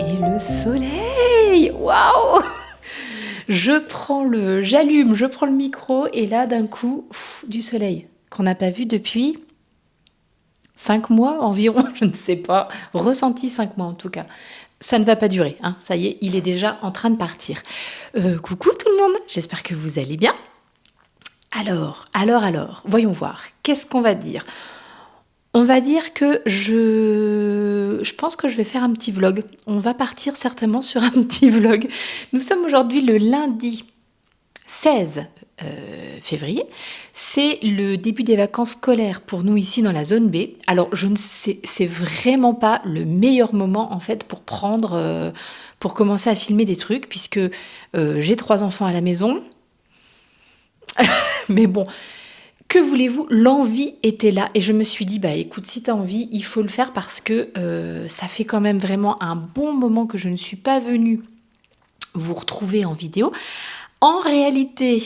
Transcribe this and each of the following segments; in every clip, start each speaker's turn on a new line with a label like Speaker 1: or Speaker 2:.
Speaker 1: Et le soleil, waouh! J'allume, je prends le micro et là d'un coup, du soleil qu'on n'a pas vu depuis 5 mois environ, je ne sais pas, ressenti 5 mois en tout cas. Ça ne va pas durer, hein. Ça y est, il est déjà en train de partir. Coucou tout le monde, j'espère que vous allez bien. Alors, voyons voir, qu'est-ce qu'on va dire? On va dire que je pense que je vais faire un petit vlog. On va partir certainement sur un petit vlog. Nous sommes aujourd'hui le lundi 16 février. C'est le début des vacances scolaires pour nous ici dans la zone B. Alors, je ne sais, c'est vraiment pas le meilleur moment en fait pour commencer à filmer des trucs puisque j'ai 3 enfants à la maison. Mais bon, que voulez-vous, l'envie était là et je me suis dit, bah écoute, si tu as envie, il faut le faire parce que ça fait quand même vraiment un bon moment que je ne suis pas venue vous retrouver en vidéo. En réalité,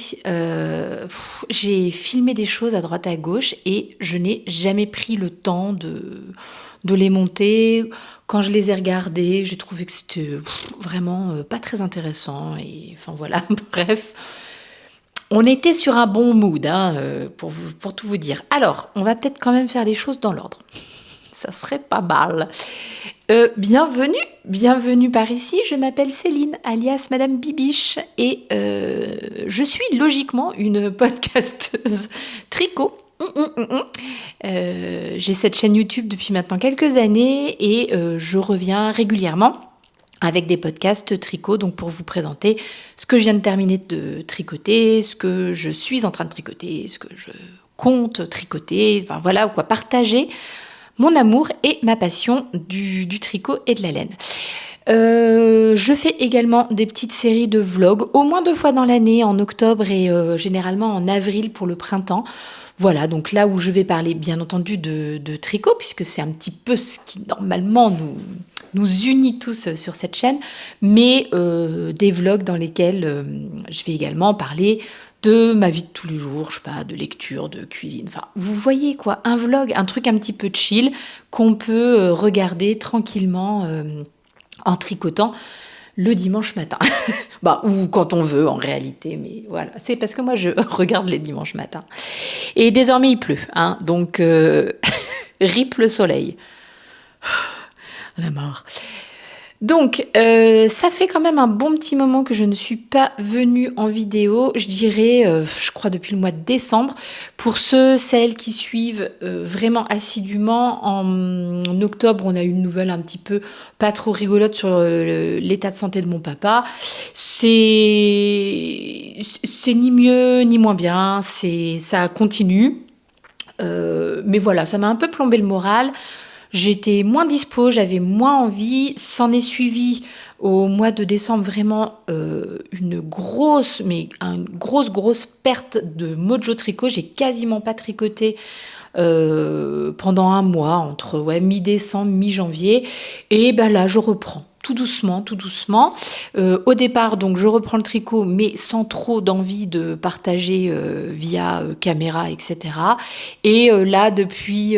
Speaker 1: j'ai filmé des choses à droite à gauche et je n'ai jamais pris le temps de les monter. Quand je les ai regardées, j'ai trouvé que c'était vraiment pas très intéressant et enfin voilà, bref. On était sur un bon mood, hein, pour tout vous dire. Alors, on va peut-être quand même faire les choses dans l'ordre. Ça serait pas mal. Bienvenue par ici. Je m'appelle Céline, alias Madame Bibiche, et je suis logiquement une podcasteuse tricot. J'ai cette chaîne YouTube depuis maintenant quelques années et je reviens régulièrement avec des podcasts tricot, donc pour vous présenter ce que je viens de terminer de tricoter, ce que je suis en train de tricoter, ce que je compte tricoter, enfin voilà, ou quoi, partager mon amour et ma passion du tricot et de la laine. Je fais également des petites séries de vlogs, au moins 2 fois dans l'année, en octobre et généralement en avril pour le printemps. Voilà, donc là où je vais parler bien entendu de tricot, puisque c'est un petit peu ce qui normalement nous unit tous sur cette chaîne, mais des vlogs dans lesquels je vais également parler de ma vie de tous les jours, je sais pas, de lecture, de cuisine, enfin, vous voyez quoi, un vlog, un truc un petit peu chill qu'on peut regarder tranquillement en tricotant le dimanche matin. Bah, ou quand on veut en réalité, mais voilà, c'est parce que moi je regarde les dimanches matins. Et désormais il pleut, hein, donc rip le soleil. La mort. Donc, ça fait quand même un bon petit moment que je ne suis pas venue en vidéo, je dirais, je crois depuis le mois de décembre. Pour celles qui suivent vraiment assidûment, en octobre, on a eu une nouvelle un petit peu pas trop rigolote sur l'état de santé de mon papa. C'est ni mieux ni moins bien, ça continue. Mais voilà, ça m'a un peu plombé le moral. J'étais moins dispo, j'avais moins envie. S'en est suivi au mois de décembre vraiment une grosse perte de mojo tricot. J'ai quasiment pas tricoté pendant un mois, entre mi-décembre, mi-janvier. Et ben là, je reprends. Tout doucement. Au départ, donc, je reprends le tricot, mais sans trop d'envie de partager via caméra, etc. Et là, depuis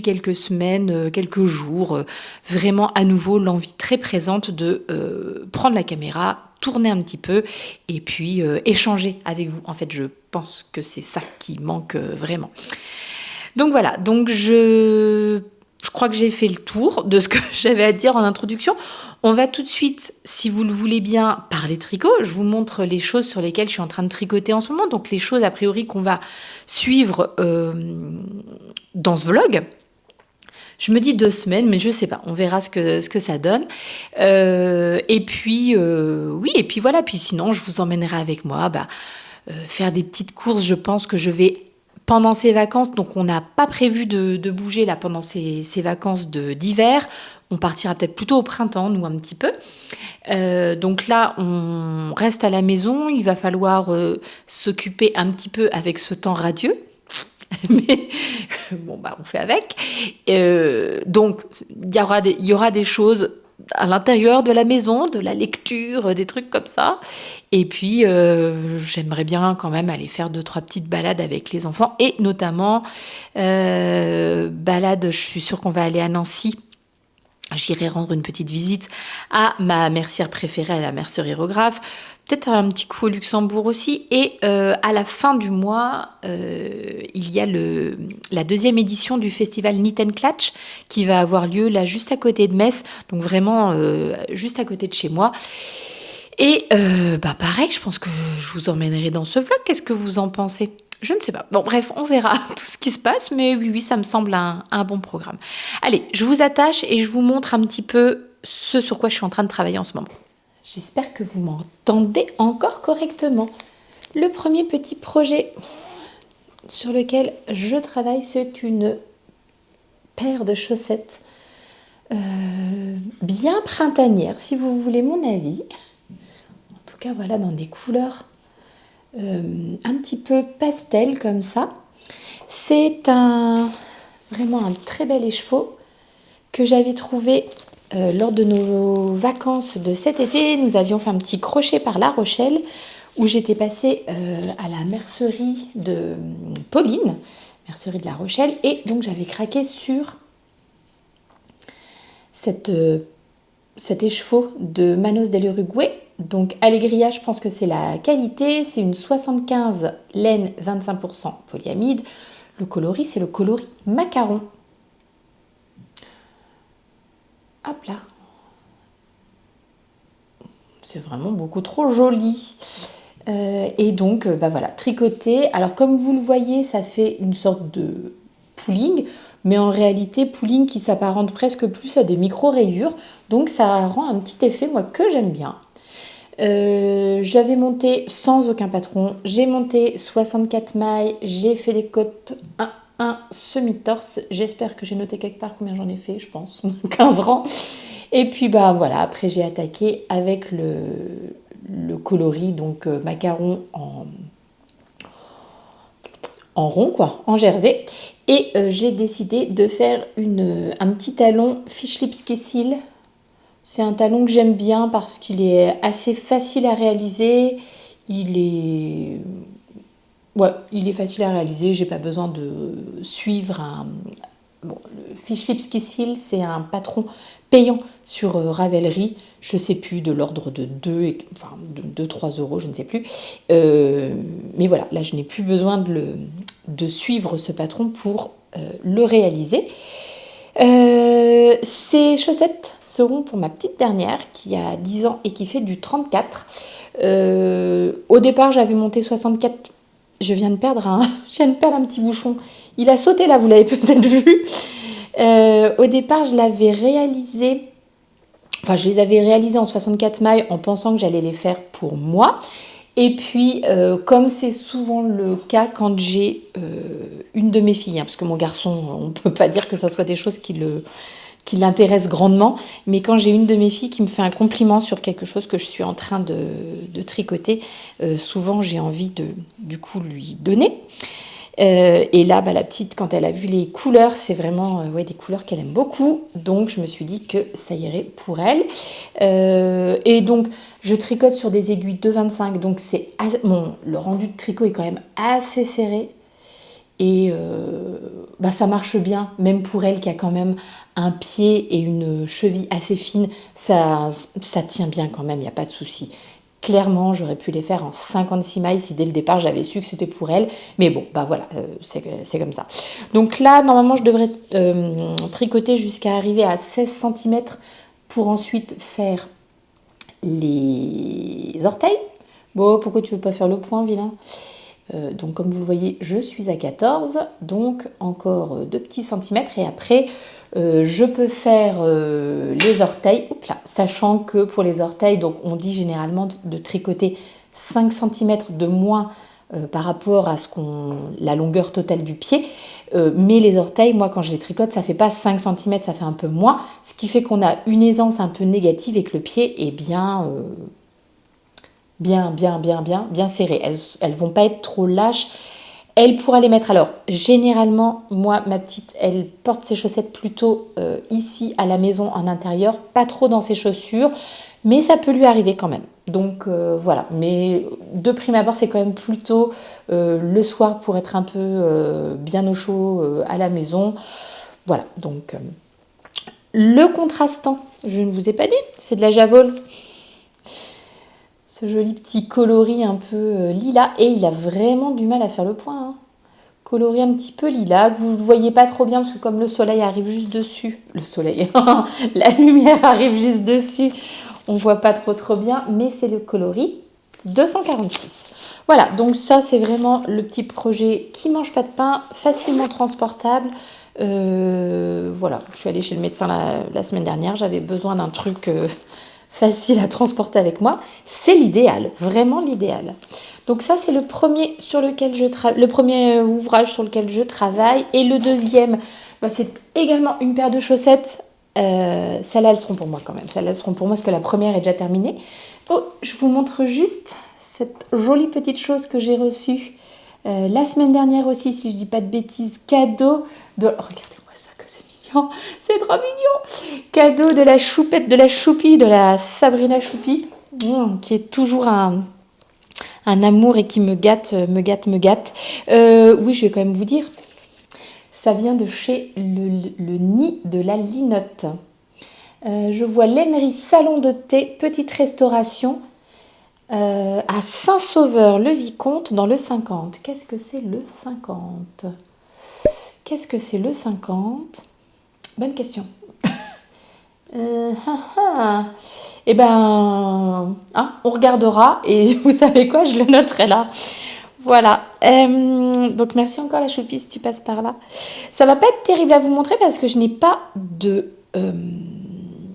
Speaker 1: quelques semaines, quelques jours, vraiment à nouveau l'envie très présente de prendre la caméra, tourner un petit peu et puis échanger avec vous. En fait, je pense que c'est ça qui manque vraiment. Donc voilà, je crois que j'ai fait le tour de ce que j'avais à dire en introduction. On va tout de suite, si vous le voulez bien, parler tricot. Je vous montre les choses sur lesquelles je suis en train de tricoter en ce moment. Donc les choses a priori qu'on va suivre dans ce vlog. Je me dis 2 semaines, mais je sais pas. On verra ce que ça donne. Et puis voilà. Puis sinon, je vous emmènerai avec moi faire des petites courses. Je pense que je vais pendant ces vacances, donc on n'a pas prévu de bouger là pendant ces vacances d'hiver. On partira peut-être plutôt au printemps, nous un petit peu. Donc là, on reste à la maison. Il va falloir s'occuper un petit peu avec ce temps radieux. Mais bon, on fait avec. Donc, il y aura des choses à l'intérieur de la maison, de la lecture, des trucs comme ça. Et puis, j'aimerais bien quand même aller faire 2-3 petites balades avec les enfants. Et notamment, balade, je suis sûre qu'on va aller à Nancy J'irai rendre une petite visite à ma mercière préférée, à la mercerie Rographe. Peut-être un petit coup au Luxembourg aussi. Et à la fin du mois, il y a la deuxième édition du festival Knit and Klatch qui va avoir lieu là juste à côté de Metz. Donc vraiment juste à côté de chez moi. Et pareil, je pense que je vous emmènerai dans ce vlog. Qu'est-ce que vous en pensez ? Je ne sais pas. Bon, bref, on verra tout ce qui se passe, mais oui, ça me semble un bon programme. Allez, je vous attache et je vous montre un petit peu ce sur quoi je suis en train de travailler en ce moment. J'espère que vous m'entendez encore correctement. Le premier petit projet sur lequel je travaille, c'est une paire de chaussettes bien printanières, si vous voulez mon avis. En tout cas, voilà, dans des couleurs un petit peu pastel comme ça. C'est vraiment un très bel écheveau que j'avais trouvé lors de nos vacances de cet été. Nous avions fait un petit crochet par La Rochelle où j'étais passée à la mercerie de Pauline, mercerie de La Rochelle, et donc j'avais craqué sur cet écheveau de Manos del Uruguay. Donc Allegria, je pense que c'est la qualité, c'est une 75 laine 25% polyamide. Le coloris, c'est le coloris macaron. Hop là. C'est vraiment beaucoup trop joli. Et donc, voilà, tricoté. Alors comme vous le voyez, ça fait une sorte de pooling, mais en réalité, pooling qui s'apparente presque plus à des micro-rayures. Donc ça rend un petit effet, moi, que j'aime bien. J'avais monté sans aucun patron, j'ai monté 64 mailles, j'ai fait des côtes 1 semi-torse, j'espère que j'ai noté quelque part combien j'en ai fait, je pense, 15 rangs. Et puis voilà, après j'ai attaqué avec le coloris, donc macaron en rond, quoi, en jersey. Et j'ai décidé de faire un petit talon Fish Lips Kessil. C'est un talon que j'aime bien parce qu'il est assez facile à réaliser. Il est facile à réaliser. J'ai pas besoin de suivre le Fish Lips Kessil, c'est un patron payant sur Ravelry. Je sais plus, de l'ordre de 2-3 euros, je ne sais plus. Mais voilà, là je n'ai plus besoin de suivre ce patron pour le réaliser. Ces chaussettes seront pour ma petite dernière qui a 10 ans et qui fait du 34. Au départ, j'avais monté 64. Je viens de perdre un petit bouchon. Il a sauté là, vous l'avez peut-être vu. Au départ, je les avais réalisés en 64 mailles en pensant que j'allais les faire pour moi. Et puis, comme c'est souvent le cas quand j'ai une de mes filles, parce que mon garçon, on ne peut pas dire que ça soit des choses qui l'intéressent grandement, mais quand j'ai une de mes filles qui me fait un compliment sur quelque chose que je suis en train de tricoter, souvent j'ai envie du coup lui donner. Et là, la petite, quand elle a vu les couleurs, c'est vraiment des couleurs qu'elle aime beaucoup. Donc, je me suis dit que ça irait pour elle. Et donc, je tricote sur des aiguilles 2,25. Donc, le rendu de tricot est quand même assez serré. Et ça marche bien, même pour elle qui a quand même un pied et une cheville assez fine. Ça tient bien quand même, il n'y a pas de souci. Clairement, j'aurais pu les faire en 56 mailles si dès le départ j'avais su que c'était pour elle. Mais bon, voilà, c'est comme ça. Donc là, normalement, je devrais tricoter jusqu'à arriver à 16 cm pour ensuite faire les orteils. Bon, pourquoi tu veux pas faire le point, vilain ? Donc comme vous le voyez, je suis à 14, donc encore 2 petits centimètres. Et après, je peux faire les orteils, sachant que pour les orteils, donc on dit généralement de tricoter 5 cm de moins par rapport à la longueur totale du pied. Mais les orteils, moi quand je les tricote, ça fait pas 5 cm, ça fait un peu moins. Ce qui fait qu'on a une aisance un peu négative et que le pied est bien serrées. Elles vont pas être trop lâches. Elle pourra les mettre. Alors, généralement, moi, ma petite, elle porte ses chaussettes plutôt ici, à la maison, en intérieur. Pas trop dans ses chaussures, mais ça peut lui arriver quand même. Donc, voilà. Mais de prime abord, c'est quand même plutôt le soir pour être un peu bien au chaud à la maison. Voilà, donc Le contrastant, je ne vous ai pas dit, c'est de la Javol. Ce joli petit coloris un peu lilas. Et il a vraiment du mal à faire le point, hein. Coloris un petit peu lilas, que vous ne voyez pas trop bien parce que comme le soleil arrive juste dessus, le soleil, la lumière arrive juste dessus, on ne voit pas trop bien, mais c'est le coloris 246. Voilà, donc ça c'est vraiment le petit projet qui mange pas de pain, facilement transportable. Voilà, je suis allée chez le médecin la semaine dernière, j'avais besoin d'un truc facile à transporter avec moi. C'est l'idéal, vraiment l'idéal. Donc ça, c'est le premier le premier ouvrage sur lequel je travaille. Et le deuxième, c'est également une paire de chaussettes. Celles-là, elles seront pour moi quand même. Celles-là, elles seront pour moi parce que la première est déjà terminée. Oh, je vous montre juste cette jolie petite chose que j'ai reçue la semaine dernière aussi, si je dis pas de bêtises, cadeau de... Oh, regardez-moi ça, que c'est mignon. C'est trop mignon. Cadeau de la choupette, de la choupie, de la Sabrina Choupi, qui est toujours un amour et qui me gâte. Oui, je vais quand même vous dire, ça vient de chez le Nid de la Linotte. Je vois l'Henry Salon de thé, petite restauration, à Saint-Sauveur-le-Vicomte dans le 50. Qu'est-ce que c'est le 50 ? Qu'est-ce que c'est le 50 ? Bonne question. Eh ben, hein, on regardera et vous savez quoi, je le noterai là. Voilà. Donc merci encore la choupie si tu passes par là. Ça va pas être terrible à vous montrer parce que je n'ai pas de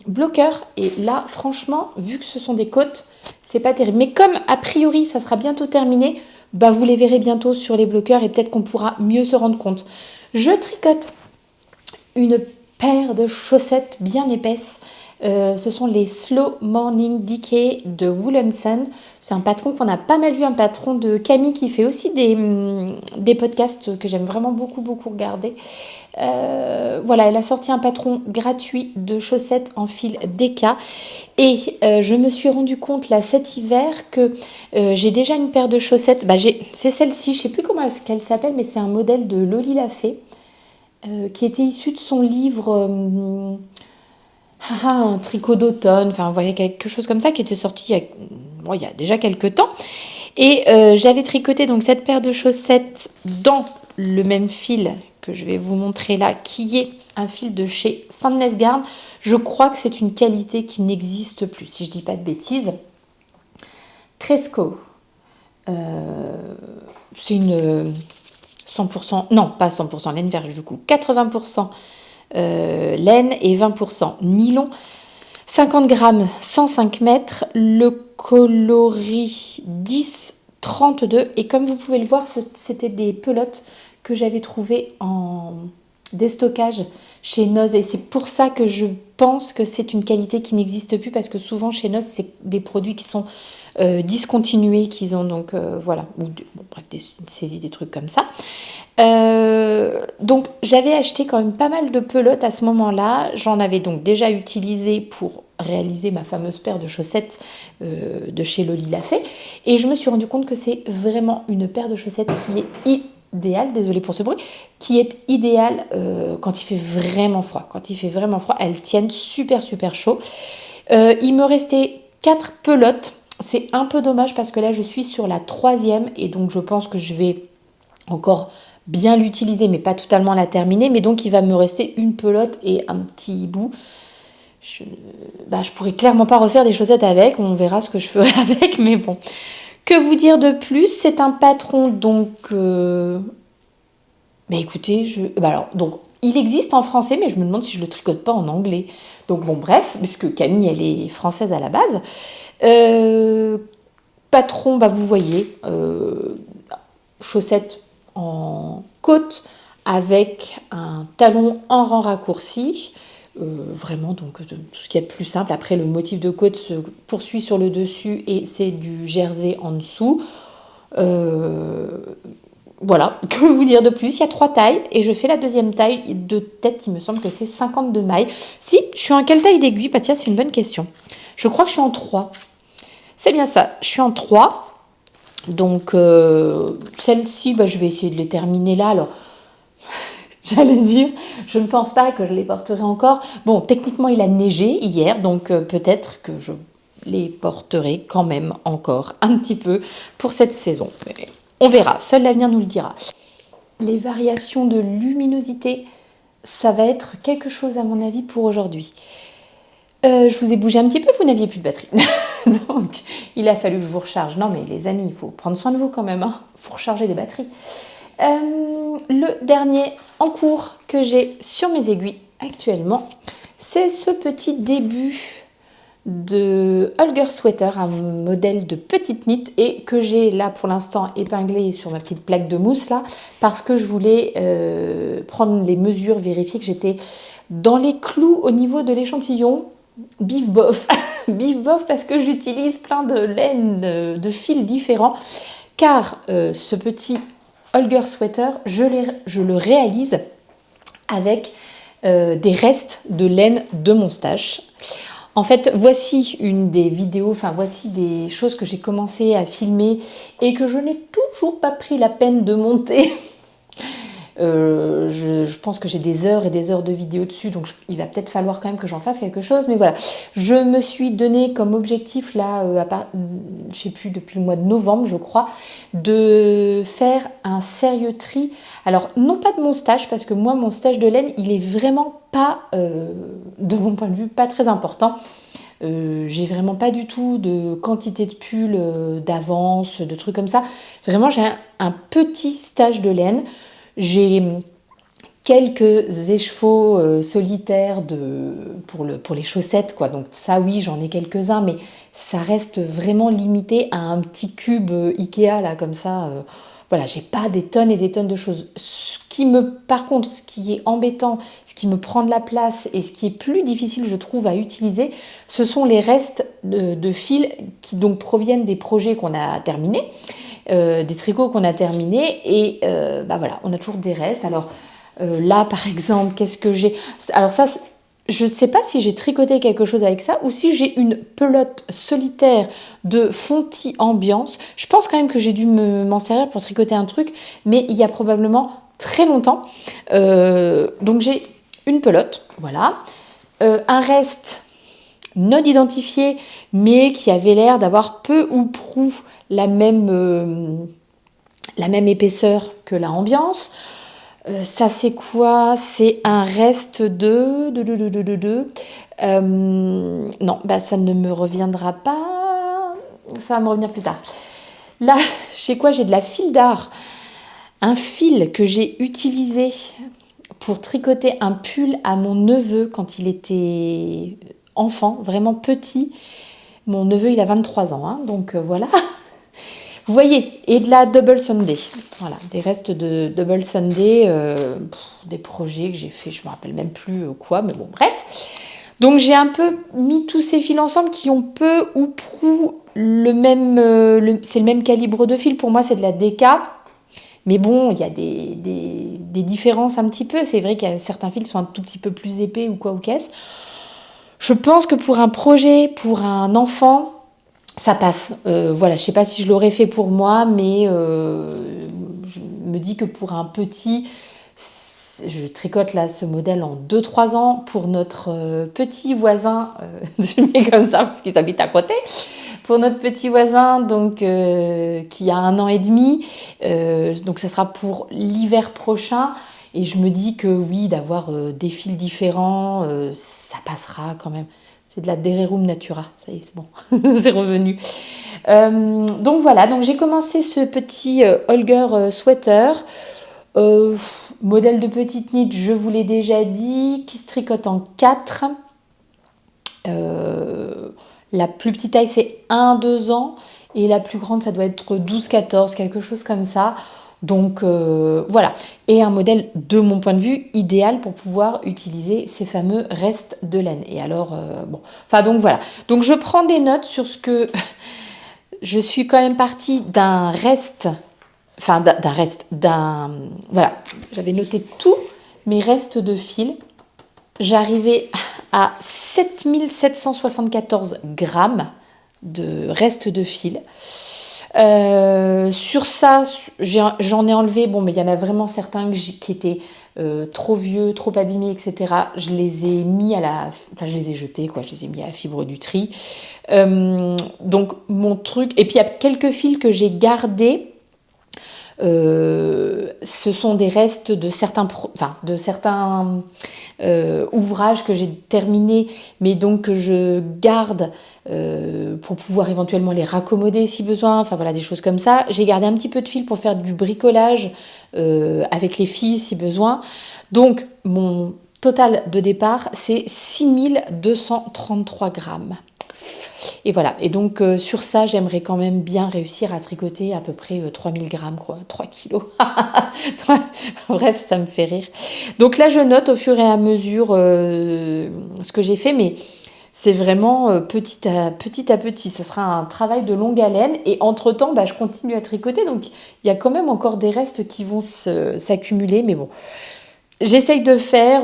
Speaker 1: bloqueur. Et là, franchement, vu que ce sont des côtes, c'est pas terrible. Mais comme a priori, ça sera bientôt terminé, vous les verrez bientôt sur les bloqueurs et peut-être qu'on pourra mieux se rendre compte. Je tricote une paire de chaussettes bien épaisses. Ce sont les Slow Morning Decay de Wool & Son. C'est un patron qu'on a pas mal vu, un patron de Camille qui fait aussi des podcasts que j'aime vraiment beaucoup regarder. Voilà, elle a sorti un patron gratuit de chaussettes en fil DK et je me suis rendu compte là cet hiver que j'ai déjà une paire de chaussettes. C'est celle-ci, je sais plus comment elle s'appelle, mais c'est un modèle de Loli Lafay qui était issu de son livre un tricot d'automne, enfin, vous voyez, quelque chose comme ça qui était sorti il y a déjà quelques temps. Et j'avais tricoté donc cette paire de chaussettes dans le même fil que je vais vous montrer là, qui est un fil de chez Sandnes Garn. Je crois que c'est une qualité qui n'existe plus, si je dis pas de bêtises. Cresco. C'est une 100%, non pas 100% laine vierge du coup, 80% laine et 20% nylon. 50 grammes, 105 mètres, le coloris 10-32. Et comme vous pouvez le voir, c'était des pelotes que j'avais trouvées en déstockage chez Noz. Et c'est pour ça que je pense que c'est une qualité qui n'existe plus, parce que souvent chez Noz, c'est des produits qui sont discontinués, qu'ils ont donc, voilà, ou bref, des saisies, des trucs comme ça. Donc j'avais acheté quand même pas mal de pelotes à ce moment-là. J'en avais donc déjà utilisé pour réaliser ma fameuse paire de chaussettes de chez Loli Lafay. Et je me suis rendu compte que c'est vraiment une paire de chaussettes qui est idéale, désolée pour ce bruit, qui est idéale quand il fait vraiment froid. Quand il fait vraiment froid, elles tiennent super chaud. Il me restait 4 pelotes. C'est un peu dommage parce que là je suis sur la 3e et donc je pense que je vais encore bien l'utiliser mais pas totalement la terminer, mais donc il va me rester une pelote et un petit bout. Je pourrais clairement pas refaire des chaussettes avec, on verra ce que je ferai avec, mais bon. Que vous dire de plus? C'est un patron donc écoutez, donc il existe en français, mais je me demande si je le tricote pas en anglais. Donc bon, bref, parce que Camille elle est française à la base. Patron, vous voyez, chaussettes en côte avec un talon en rang raccourci. Vraiment, donc tout ce qui est plus simple. Après, le motif de côte se poursuit sur le dessus et c'est du jersey en dessous. Voilà, que vous dire de plus? Il y a 3 tailles et je fais la deuxième taille de tête, il me semble que c'est 52 mailles. Si, je suis en quelle taille d'aiguille? Tiens, c'est une bonne question. Je crois que je suis en 3. C'est bien ça, je suis en 3. Donc, celle-ci, je vais essayer de les terminer là. Alors, j'allais dire. Je ne pense pas que je les porterai encore. Bon, techniquement, il a neigé hier, donc peut-être que je les porterai quand même encore un petit peu pour cette saison. Mais on verra, seul l'avenir nous le dira. Les variations de luminosité, ça va être quelque chose à mon avis pour aujourd'hui. Je vous ai bougé un petit peu, vous n'aviez plus de batterie. Donc, il a fallu que je vous recharge. Non, mais les amis, il faut prendre soin de vous quand même. Il faut recharger les batteries. Le dernier en cours que j'ai sur mes aiguilles actuellement, c'est ce petit début de Holger Sweater, un modèle de petite knit et que j'ai là pour l'instant épinglé sur ma petite plaque de mousse là parce que je voulais prendre les mesures, vérifier que j'étais dans les clous au niveau de l'échantillon. Bif bof, bif bof parce que j'utilise plein de laines, de fils différents car ce petit Holger Sweater, je le réalise avec des restes de laine de mon stash. En fait, voici une des vidéos, enfin voici des choses que j'ai commencé à filmer et que je n'ai toujours pas pris la peine de monter. Je pense que j'ai des heures et des heures de vidéos dessus, donc il va peut-être falloir quand même que j'en fasse quelque chose. Mais voilà, je me suis donné comme objectif là, je sais plus, depuis le mois de novembre, je crois, de faire un sérieux tri. Alors non pas de mon stash, parce que moi mon stash de laine, il est vraiment pas, de mon point de vue, pas très important. J'ai vraiment pas du tout de quantité de pulls d'avance, de trucs comme ça. Vraiment, j'ai un petit stash de laine. J'ai quelques écheveaux solitaires pour les chaussettes, quoi. Donc ça, oui, j'en ai quelques-uns, mais ça reste vraiment limité à un petit cube Ikea, là, comme ça. Voilà, j'ai pas des tonnes et des tonnes de choses. Par contre, ce qui est embêtant, ce qui me prend de la place et ce qui est plus difficile, je trouve, à utiliser, ce sont les restes de fils qui donc proviennent des projets qu'on a terminés. Des tricots qu'on a terminés et voilà, on a toujours des restes. Alors là par exemple, qu'est-ce que j'ai? Alors ça, je ne sais pas si j'ai tricoté quelque chose avec ça ou si j'ai une pelote solitaire de Fonty Ambiance. Je pense quand même que j'ai dû m'en servir pour tricoter un truc, mais il y a probablement très longtemps. Donc j'ai une pelote, voilà. Un reste non identifié, mais qui avait l'air d'avoir peu ou prou la même épaisseur que la ambiance. Ça c'est quoi? C'est un reste non, bah ça ne me reviendra pas. Ça va me revenir plus tard. Là, je sais quoi? J'ai de la fil d'art. Un fil que j'ai utilisé pour tricoter un pull à mon neveu quand il était enfant, vraiment petit. Mon neveu, il a 23 ans, hein, donc voilà. Vous voyez, et de la Double Sunday. Voilà, des restes de Double Sunday, des projets que j'ai fait, je ne me rappelle même plus quoi, mais bon, bref. Donc j'ai un peu mis tous ces fils ensemble qui ont peu ou prou le même, c'est le même calibre de fil. Pour moi, c'est de la DK. Mais bon, il y a des différences un petit peu. C'est vrai qu'il y a certains fils qui sont un tout petit peu plus épais ou quoi ou qu'est-ce. Je pense que pour un projet, pour un enfant, ça passe. Voilà, je ne sais pas si je l'aurais fait pour moi, mais je me dis que pour un petit, je tricote là ce modèle en 2-3 ans pour notre petit voisin, je mets comme ça parce qu'ils habitent à côté, pour notre petit voisin donc qui a 1 an et demi, donc ça sera pour l'hiver prochain. Et je me dis que oui, d'avoir des fils différents, ça passera quand même. C'est de la Dererum Natura, ça y est, c'est bon, c'est revenu. Donc voilà, donc j'ai commencé ce petit Holger Sweater. Modèle de petite knit, je vous l'ai déjà dit, qui se tricote en 4. La plus petite taille, c'est 1-2 ans. Et la plus grande, ça doit être 12-14, quelque chose comme ça. Donc voilà, et un modèle de mon point de vue idéal pour pouvoir utiliser ces fameux restes de laine. Et alors bon, enfin donc voilà, donc je prends des notes sur ce que je suis quand même partie d'un reste, enfin voilà, j'avais noté tous mes restes de fil. J'arrivais à 7774 grammes de restes de fil. Sur ça, j'en ai enlevé, bon, mais il y en a vraiment certains qui étaient trop vieux, trop abîmés, etc. Je les ai mis enfin je les ai jetés, quoi. Je les ai mis à la fibre du tri. Donc mon truc, et puis il y a quelques fils que j'ai gardés. Ce sont des restes de certains ouvrages que j'ai terminés, mais donc que je garde pour pouvoir éventuellement les raccommoder si besoin, enfin voilà, des choses comme ça. J'ai gardé un petit peu de fil pour faire du bricolage avec les filles si besoin. Donc mon total de départ, c'est 6233 grammes. Et voilà, et donc sur ça, j'aimerais quand même bien réussir à tricoter à peu près 3000 grammes, quoi, 3 kilos. Bref, ça me fait rire. Donc là, je note au fur et à mesure ce que j'ai fait, mais c'est vraiment petit à petit. Ça sera un travail de longue haleine, et entre-temps, je continue à tricoter, donc il y a quand même encore des restes qui vont s'accumuler, mais bon. J'essaye de faire,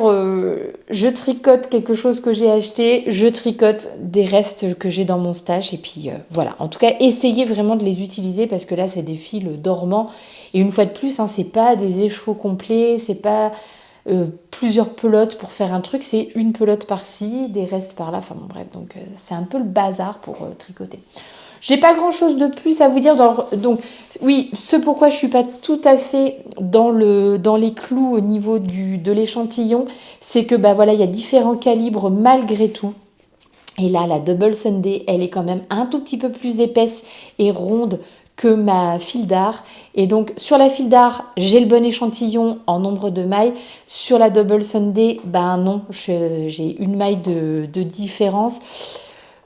Speaker 1: je tricote quelque chose que j'ai acheté, je tricote des restes que j'ai dans mon stash, et puis voilà. En tout cas, essayez vraiment de les utiliser, parce que là, c'est des fils dormants. Et une fois de plus, c'est pas des écheveaux complets, c'est pas plusieurs pelotes pour faire un truc, c'est une pelote par-ci, des restes par-là. Enfin bon, bref, donc c'est un peu le bazar pour tricoter. J'ai pas grand chose de plus à vous dire. Donc, oui, ce pourquoi je suis pas tout à fait dans les clous au niveau de l'échantillon, c'est que voilà, il y a différents calibres malgré tout. Et là, la Double Sunday, elle est quand même un tout petit peu plus épaisse et ronde que ma file d'art. Et donc, sur la file d'art, j'ai le bon échantillon en nombre de mailles. Sur la Double Sunday, non, j'ai une maille de différence.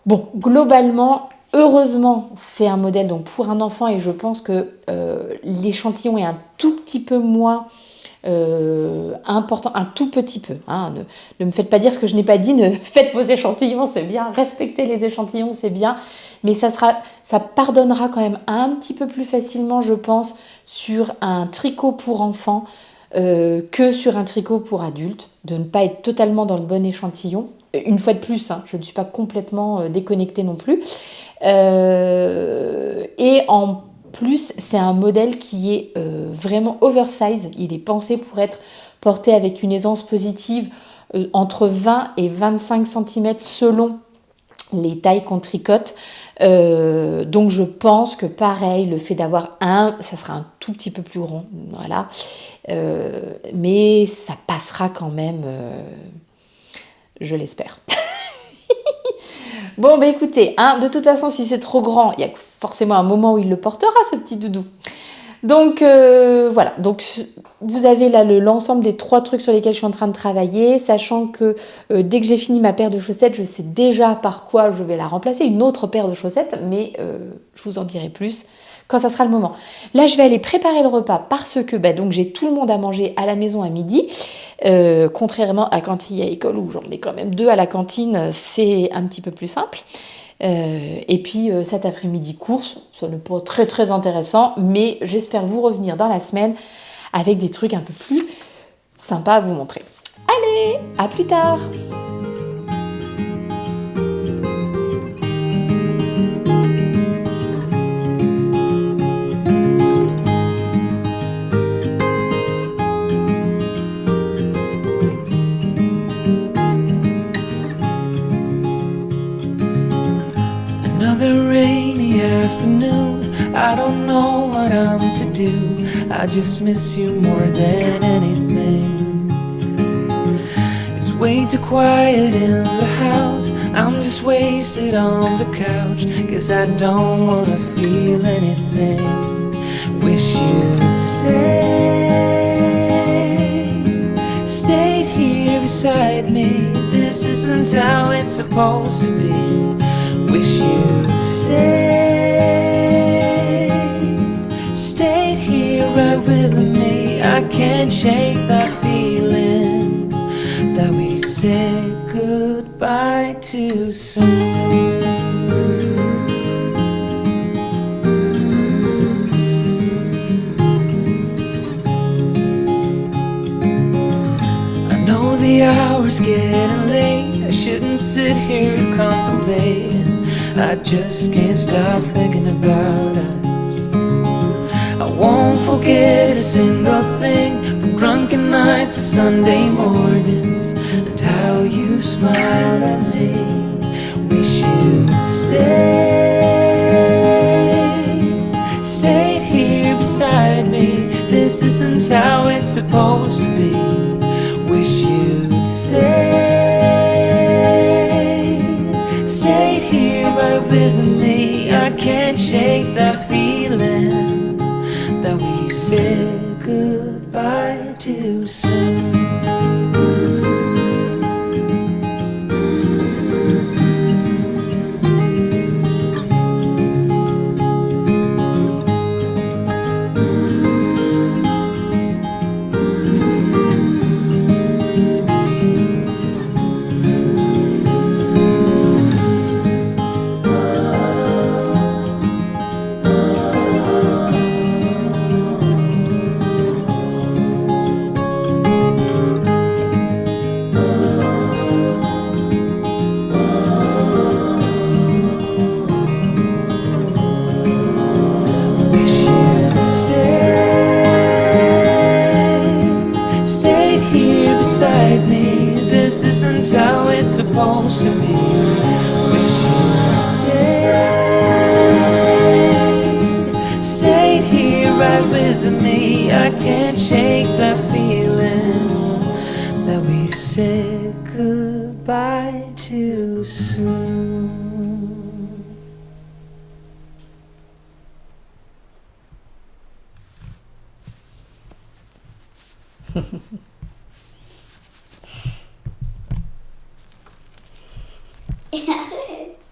Speaker 1: Bon, globalement, heureusement, c'est un modèle donc pour un enfant, et je pense que l'échantillon est un tout petit peu moins important, un tout petit peu. Ne me faites pas dire ce que je n'ai pas dit, ne faites vos échantillons, c'est bien, respectez les échantillons, c'est bien, mais ça pardonnera quand même un petit peu plus facilement, je pense, sur un tricot pour enfants que sur un tricot pour adultes, de ne pas être totalement dans le bon échantillon. Une fois de plus, je ne suis pas complètement déconnectée non plus. Et en plus, c'est un modèle qui est vraiment oversize. Il est pensé pour être porté avec une aisance positive entre 20 et 25 cm selon les tailles qu'on tricote. Donc je pense que pareil, le fait d'avoir ça sera un tout petit peu plus rond, voilà. Mais ça passera quand même, je l'espère. Bon, écoutez, de toute façon, si c'est trop grand, il y a forcément un moment où il le portera, ce petit doudou. Donc, voilà. Donc, vous avez là l'ensemble des 3 trucs sur lesquels je suis en train de travailler, sachant que dès que j'ai fini ma paire de chaussettes, je sais déjà par quoi je vais la remplacer, une autre paire de chaussettes, mais je vous en dirai plus quand ça sera le moment. Là, je vais aller préparer le repas parce que donc j'ai tout le monde à manger à la maison à midi. Contrairement à quand il y a école où j'en ai quand même 2 à la cantine, c'est un petit peu plus simple. Et puis cet après-midi course, ça n'est pas très très intéressant, mais j'espère vous revenir dans la semaine avec des trucs un peu plus sympas à vous montrer. Allez, à plus tard!
Speaker 2: Another rainy afternoon, I don't know what I'm to do. I just miss you more than anything. It's way too quiet in the house, I'm just wasted on the couch, 'cause I don't wanna feel anything. Wish you'd stayed here beside me. This isn't how it's supposed to be. Wish you'd stayed here right with me. I can't shake that feeling that we said goodbye too soon. I know the hour's getting late, I shouldn't sit here contemplating. I just can't stop thinking about us. I I won't forget a single thing, from drunken nights to Sunday mornings, and how you smiled at me. Wish you'd stayed here beside me. This isn't how it's supposed to be. Wish you'd stayed here right with me. I can't shake that feeling that we said goodbye too soon. This isn't how it's supposed to be. Wish you'd stayed here right with me. I can't shake that feeling that we said goodbye too soon.
Speaker 3: Arrête.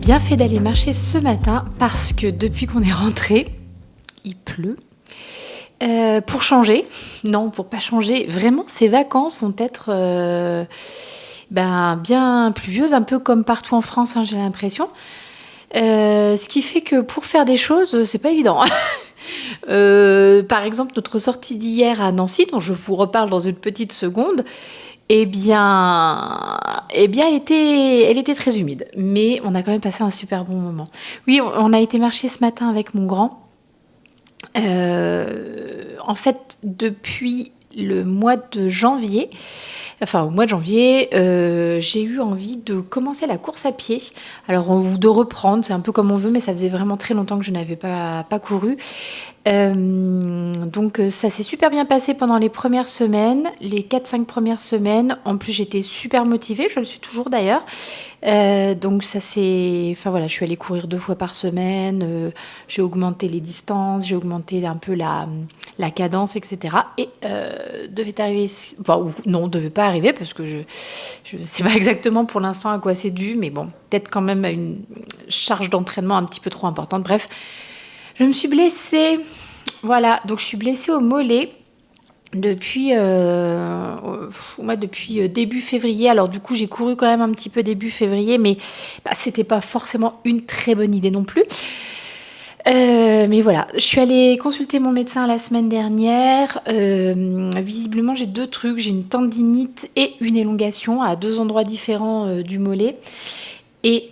Speaker 1: Bien fait d'aller marcher ce matin parce que depuis qu'on est rentré, il pleut. Pour changer, non, pour pas changer, vraiment ces vacances vont être bien pluvieuses, un peu comme partout en France, hein, j'ai l'impression. Ce qui fait que pour faire des choses, c'est pas évident. Par exemple, notre sortie d'hier à Nancy, dont je vous reparle dans une petite seconde, elle était très humide, mais on a quand même passé un super bon moment. Oui, on a été marcher ce matin avec mon grand. En fait, depuis le mois de janvier, enfin au mois de janvier, j'ai eu envie de commencer la course à pied. Alors, ou de reprendre, c'est un peu comme on veut, mais ça faisait vraiment très longtemps que je n'avais pas couru. Donc ça s'est super bien passé pendant les premières semaines, les 4-5 premières semaines. En plus, j'étais super motivée, je le suis toujours d'ailleurs. Donc ça c'est... Enfin voilà, je suis allée courir 2 fois par semaine, j'ai augmenté les distances, j'ai augmenté un peu la cadence, etc. Et devait arriver... Enfin non, devait pas arriver parce que je sais pas exactement pour l'instant à quoi c'est dû, mais bon, peut-être quand même à une charge d'entraînement un petit peu trop importante. Bref, je me suis blessée. Voilà, donc je suis blessée au mollet depuis début février. Alors du coup, j'ai couru quand même un petit peu début février, mais c'était pas forcément une très bonne idée non plus. Mais voilà, je suis allée consulter mon médecin la semaine dernière. Visiblement, j'ai 2 trucs. J'ai une tendinite et une élongation à 2 endroits différents du mollet. Et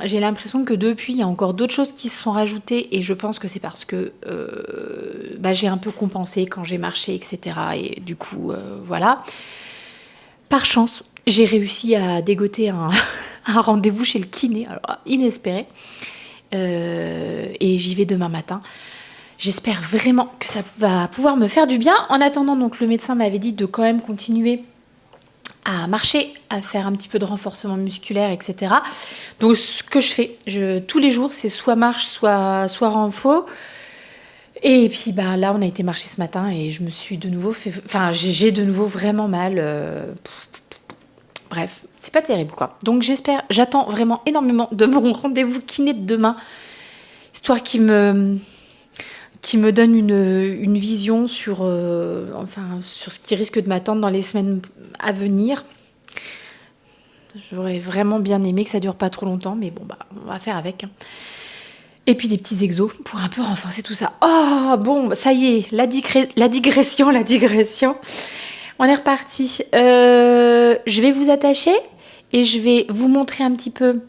Speaker 1: j'ai l'impression que depuis, il y a encore d'autres choses qui se sont rajoutées. Et je pense que c'est parce que j'ai un peu compensé quand j'ai marché, etc. Et du coup, voilà. Par chance, j'ai réussi à dégoter un rendez-vous chez le kiné, alors inespéré. Et j'y vais demain matin. J'espère vraiment que ça va pouvoir me faire du bien. En attendant, donc, le médecin m'avait dit de quand même continuer à marcher, à faire un petit peu de renforcement musculaire, etc. Donc, ce que je fais, tous les jours, c'est soit marche, soit renfo. Et puis, là, on a été marcher ce matin et je me suis de nouveau fait... Enfin, j'ai de nouveau vraiment mal. Bref, c'est pas terrible, quoi. Donc, j'attends vraiment énormément de mon rendez-vous kiné de demain, histoire qu'il me donne une vision sur ce qui risque de m'attendre dans les semaines à venir. J'aurais vraiment bien aimé que ça dure pas trop longtemps, mais bon, on va faire avec. Et puis des petits exos pour un peu renforcer tout ça. Oh, bon, ça y est, la digression. On est reparti. Je vais vous attacher et je vais vous montrer un petit peu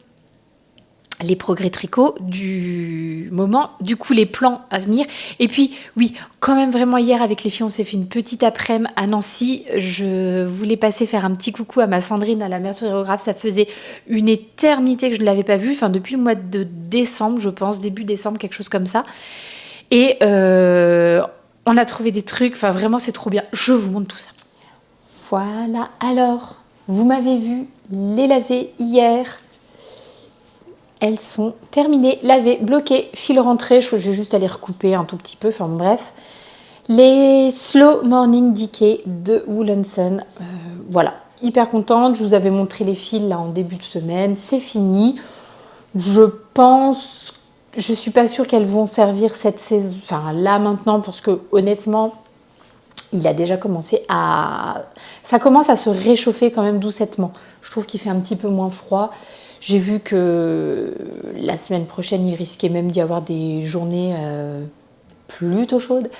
Speaker 1: les progrès tricot du moment, du coup les plans à venir. Et puis oui, quand même vraiment hier avec les filles, on s'est fait une petite après-midi à Nancy. Je voulais passer faire un petit coucou à ma Sandrine, à la merceurographe. Ça faisait une éternité que je ne l'avais pas vue, enfin depuis le mois de décembre, je pense, début décembre, quelque chose comme ça. Et on a trouvé des trucs, enfin vraiment c'est trop bien. Je vous montre tout ça. Voilà, alors, vous m'avez vu les laver hier. Elles sont terminées, lavées, bloquées, fil rentré. Je vais juste aller recouper un tout petit peu. Enfin bref. Les Slow Morning Decay de Woollenson. Voilà, hyper contente. Je vous avais montré les fils là en début de semaine. C'est fini. Je suis pas sûre qu'elles vont servir cette saison. Enfin là maintenant parce que honnêtement, il a déjà ça commence à se réchauffer quand même doucettement. Je trouve qu'il fait un petit peu moins froid. J'ai vu que la semaine prochaine, il risquait même d'y avoir des journées plutôt chaudes,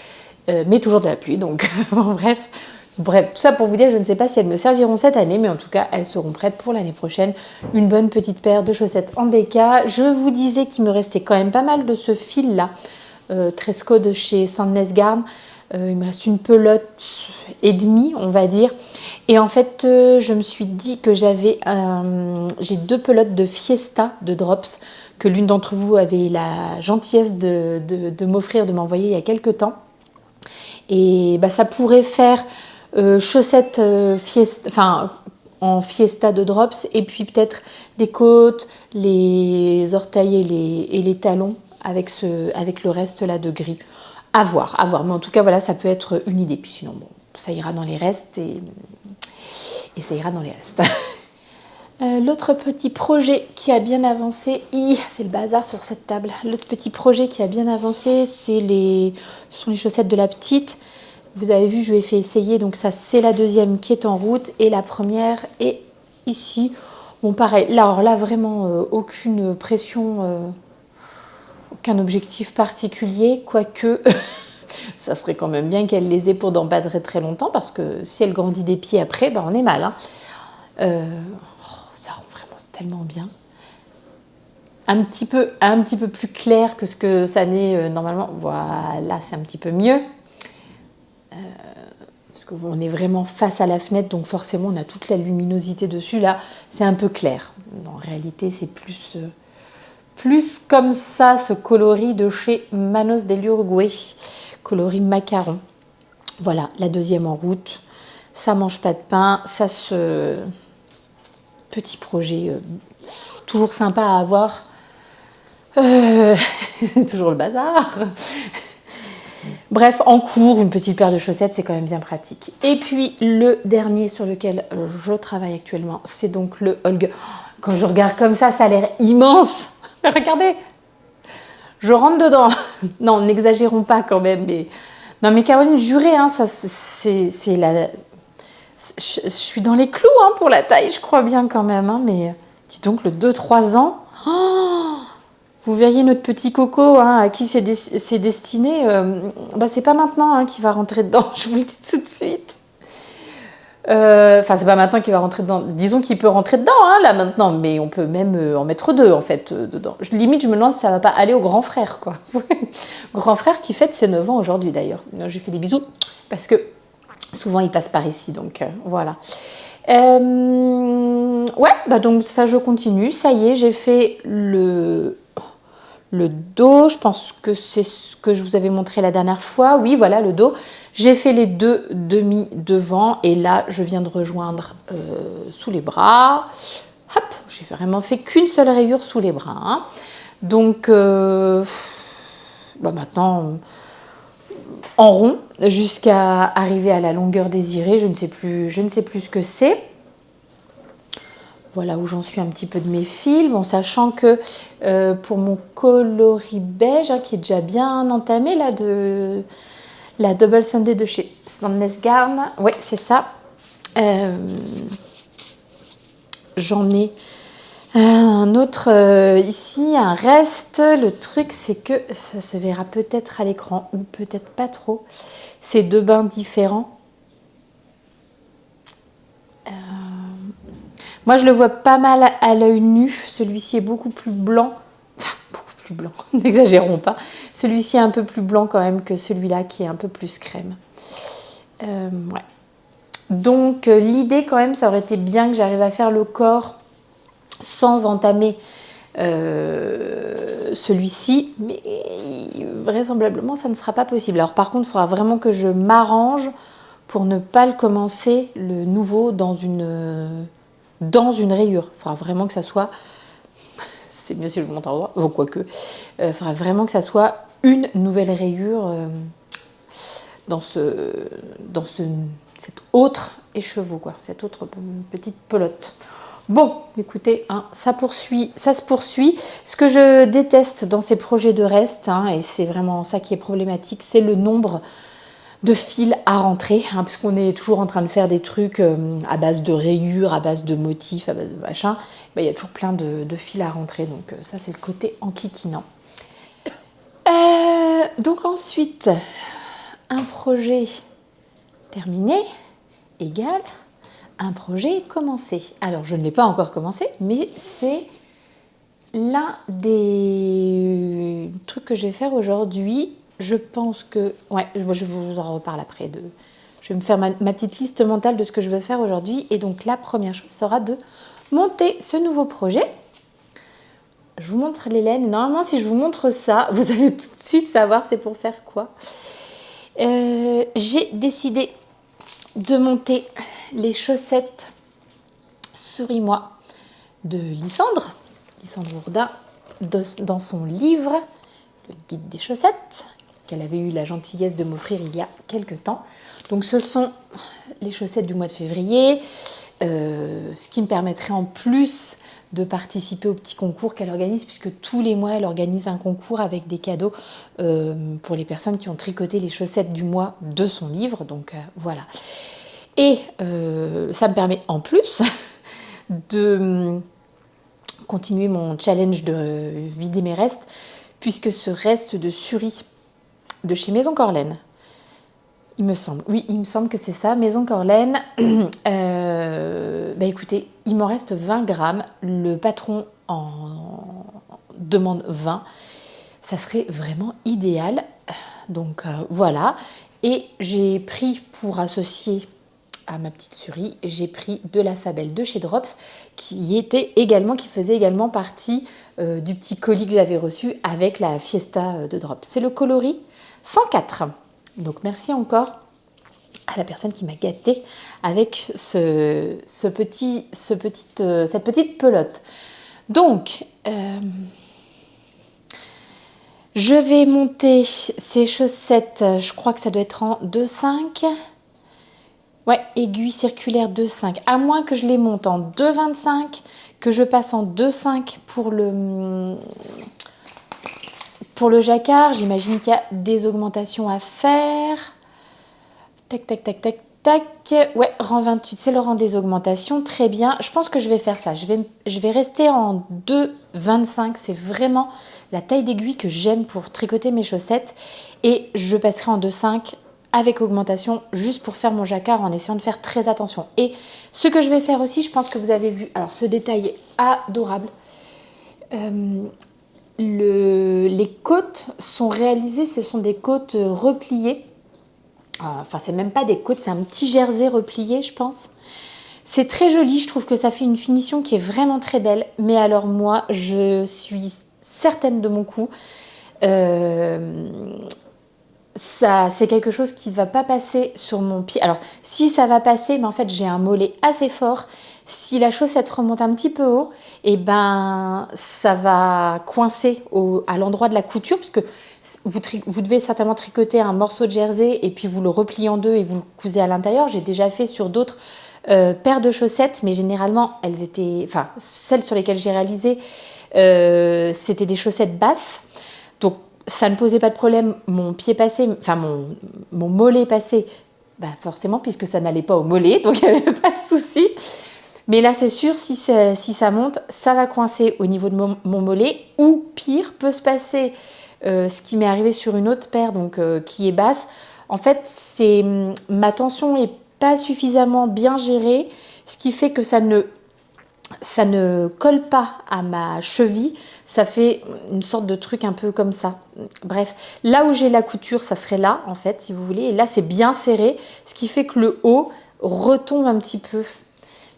Speaker 1: mais toujours de la pluie. Donc, bref, tout ça pour vous dire, je ne sais pas si elles me serviront cette année, mais en tout cas, elles seront prêtes pour l'année prochaine. Une bonne petite paire de chaussettes en déca. Je vous disais qu'il me restait quand même pas mal de ce fil-là, Tresco de chez Sandnes Garn. Il me reste une pelote et demie, on va dire. Et en fait, je me suis dit que j'ai 2 pelotes de Fiesta de Drops que l'une d'entre vous avait la gentillesse de m'offrir, de m'envoyer il y a quelques temps. Et ça pourrait faire chaussettes Fiesta, enfin en Fiesta de Drops, et puis peut-être des côtes, les orteils et les talons avec le reste là de gris. À voir. Mais en tout cas, voilà, ça peut être une idée. Puis sinon, bon, ça ira dans les restes et ça ira dans les restes. L'autre petit projet qui a bien avancé, c'est le bazar sur cette table. L'autre petit projet qui a bien avancé, ce sont les chaussettes de la petite. Vous avez vu, je lui ai fait essayer, donc ça c'est la deuxième qui est en route et la première est ici. Bon, pareil, là vraiment aucune pression. Aucun objectif particulier, quoique ça serait quand même bien qu'elle les ait pour dans pas très très longtemps, parce que si elle grandit des pieds après, on est mal. Ça rend vraiment tellement bien. Un petit peu plus clair que ce que ça n'est normalement. Voilà, c'est un petit peu mieux. parce qu'on est vraiment face à la fenêtre, donc forcément on a toute la luminosité dessus. Là, c'est un peu clair. En réalité, c'est plus comme ça, ce coloris de chez Manos del Uruguay, coloris macaron. Voilà, la deuxième en route. Ça mange pas de pain, ça se... Petit projet toujours sympa à avoir. Toujours le bazar. Bref, en cours, une petite paire de chaussettes, c'est quand même bien pratique. Et puis, le dernier sur lequel je travaille actuellement, c'est donc le Holger. Quand je regarde comme ça a l'air immense. Mais regardez, je rentre dedans. Non, n'exagérons pas quand même. Mais... Non, mais Caroline, jurez, hein, ça, c'est la... Je suis dans les clous hein, pour la taille, je crois bien quand même. Hein, mais dis donc, le 2-3 ans... Oh, vous verriez notre petit coco hein, à qui c'est destiné. C'est pas maintenant hein, qu'il va rentrer dedans, je vous le dis tout de suite. C'est pas maintenant qu'il va rentrer dedans. Disons qu'il peut rentrer dedans hein, là maintenant, mais on peut même en mettre 2 en fait dedans. Limite, je me demande si ça va pas aller au grand frère quoi. Grand frère qui fête ses 9 ans aujourd'hui d'ailleurs. Je lui fais des bisous parce que souvent il passe par ici, donc voilà. Donc ça je continue. Ça y est, j'ai fait le dos, je pense que c'est ce que je vous avais montré la dernière fois. Oui, voilà le dos. J'ai fait les 2 demi devant et là, je viens de rejoindre sous les bras. Hop, j'ai vraiment fait qu'une seule rayure sous les bras. Hein. Donc, maintenant, en rond, jusqu'à arriver à la longueur désirée. Je ne sais plus ce que c'est. Voilà où j'en suis un petit peu de mes fils, sachant que pour mon coloris beige, hein, qui est déjà bien entamé, là, de la Double Sunday de chez Sandnes Garn, oui, c'est ça. J'en ai un autre ici, un reste. Le truc, c'est que ça se verra peut-être à l'écran, ou peut-être pas trop. C'est 2 bains différents. Moi, je le vois pas mal à l'œil nu. Celui-ci est beaucoup plus blanc. Enfin, beaucoup plus blanc, n'exagérons pas. Celui-ci est un peu plus blanc quand même que celui-là qui est un peu plus crème. Ouais. Donc, l'idée quand même, ça aurait été bien que j'arrive à faire le corps sans entamer celui-ci. Mais vraisemblablement, ça ne sera pas possible. Alors, par contre, il faudra vraiment que je m'arrange pour ne pas le commencer, le nouveau, dans une rayure. Il faudra vraiment que ça soit... C'est mieux si je vous montre en droit, quoique. Il faudra vraiment que ça soit une nouvelle rayure dans cette autre écheveau, quoi. Cette autre petite pelote. Bon, écoutez, hein, ça se poursuit. Ce que je déteste dans ces projets de reste, hein, et c'est vraiment ça qui est problématique, c'est le nombre de fils à rentrer, hein, parce qu'on est toujours en train de faire des trucs à base de rayures, à base de motifs, à base de machin. Il y a toujours plein de fils à rentrer, donc ça c'est le côté enquiquinant. Donc ensuite, un projet terminé égale un projet commencé. Alors je ne l'ai pas encore commencé, mais c'est l'un des trucs que je vais faire aujourd'hui. Je pense que... Ouais, je vous en reparle après. Je vais me faire ma petite liste mentale de ce que je veux faire aujourd'hui. Et donc, la première chose sera de monter ce nouveau projet. Je vous montre les laines. Normalement, si je vous montre ça, vous allez tout de suite savoir c'est pour faire quoi. J'ai décidé de monter les chaussettes Souris-moi de Lysandre Ourdin, dans son livre, le guide des chaussettes, qu'elle avait eu la gentillesse de m'offrir il y a quelques temps. Donc ce sont les chaussettes du mois de février, ce qui me permettrait en plus de participer au petit concours qu'elle organise, puisque tous les mois elle organise un concours avec des cadeaux pour les personnes qui ont tricoté les chaussettes du mois de son livre. Donc voilà. Et ça me permet en plus de continuer mon challenge de vider mes restes, puisque ce reste de Suri de chez Maison Corlaine, il me semble que c'est ça, Maison Corlaine, écoutez, il m'en reste 20 grammes, le patron en demande 20, ça serait vraiment idéal, donc voilà, Et j'ai pris pour associer à ma petite souris, j'ai pris de la Fabelle de chez Drops qui faisait également partie du petit colis que j'avais reçu avec la Fiesta de Drops. C'est le coloris 104. Donc merci encore à la personne qui m'a gâtée avec cette petite pelote. Donc, je vais monter ces chaussettes, je crois que ça doit être en 2,5. Ouais, aiguille circulaire 2,5. À moins que je les monte en 2,25, que je passe en 2,5 pour le jacquard. J'imagine qu'il y a des augmentations à faire. Tac, tac, tac, tac, tac. Ouais, rang 28, c'est le rang des augmentations. Très bien. Je pense que je vais faire ça. Je vais rester en 2,25. C'est vraiment la taille d'aiguille que j'aime pour tricoter mes chaussettes. Et je passerai en 2,5 avec augmentation, juste pour faire mon jacquard en essayant de faire très attention. Et ce que je vais faire aussi, je pense que vous avez vu, alors ce détail est adorable. Les côtes sont réalisées, ce sont des côtes repliées. Enfin, c'est même pas des côtes, c'est un petit jersey replié, je pense. C'est très joli, je trouve que ça fait une finition qui est vraiment très belle. Mais alors moi, je suis certaine de mon coup. Ça, c'est quelque chose qui ne va pas passer sur mon pied. Alors, si ça va passer, mais en fait, j'ai un mollet assez fort. Si la chaussette remonte un petit peu haut, et ben, ça va coincer à l'endroit de la couture, parce que vous devez certainement tricoter un morceau de jersey et puis vous le repliez en deux et vous le cousez à l'intérieur. J'ai déjà fait sur d'autres paires de chaussettes, mais généralement, celles sur lesquelles j'ai réalisé, c'était des chaussettes basses. Donc, ça ne posait pas de problème, mon pied passé, enfin mon mollet passé, forcément, puisque ça n'allait pas au mollet, donc il n'y avait pas de souci. Mais là, c'est sûr, si ça monte, ça va coincer au niveau de mon mollet, ou pire, peut se passer ce qui m'est arrivé sur une autre paire, donc qui est basse. En fait, ma tension n'est pas suffisamment bien gérée, ce qui fait que ça ne colle pas à ma cheville, ça fait une sorte de truc un peu comme ça. Bref, là où j'ai la couture, ça serait là, en fait, si vous voulez. Et là, c'est bien serré, ce qui fait que le haut retombe un petit peu.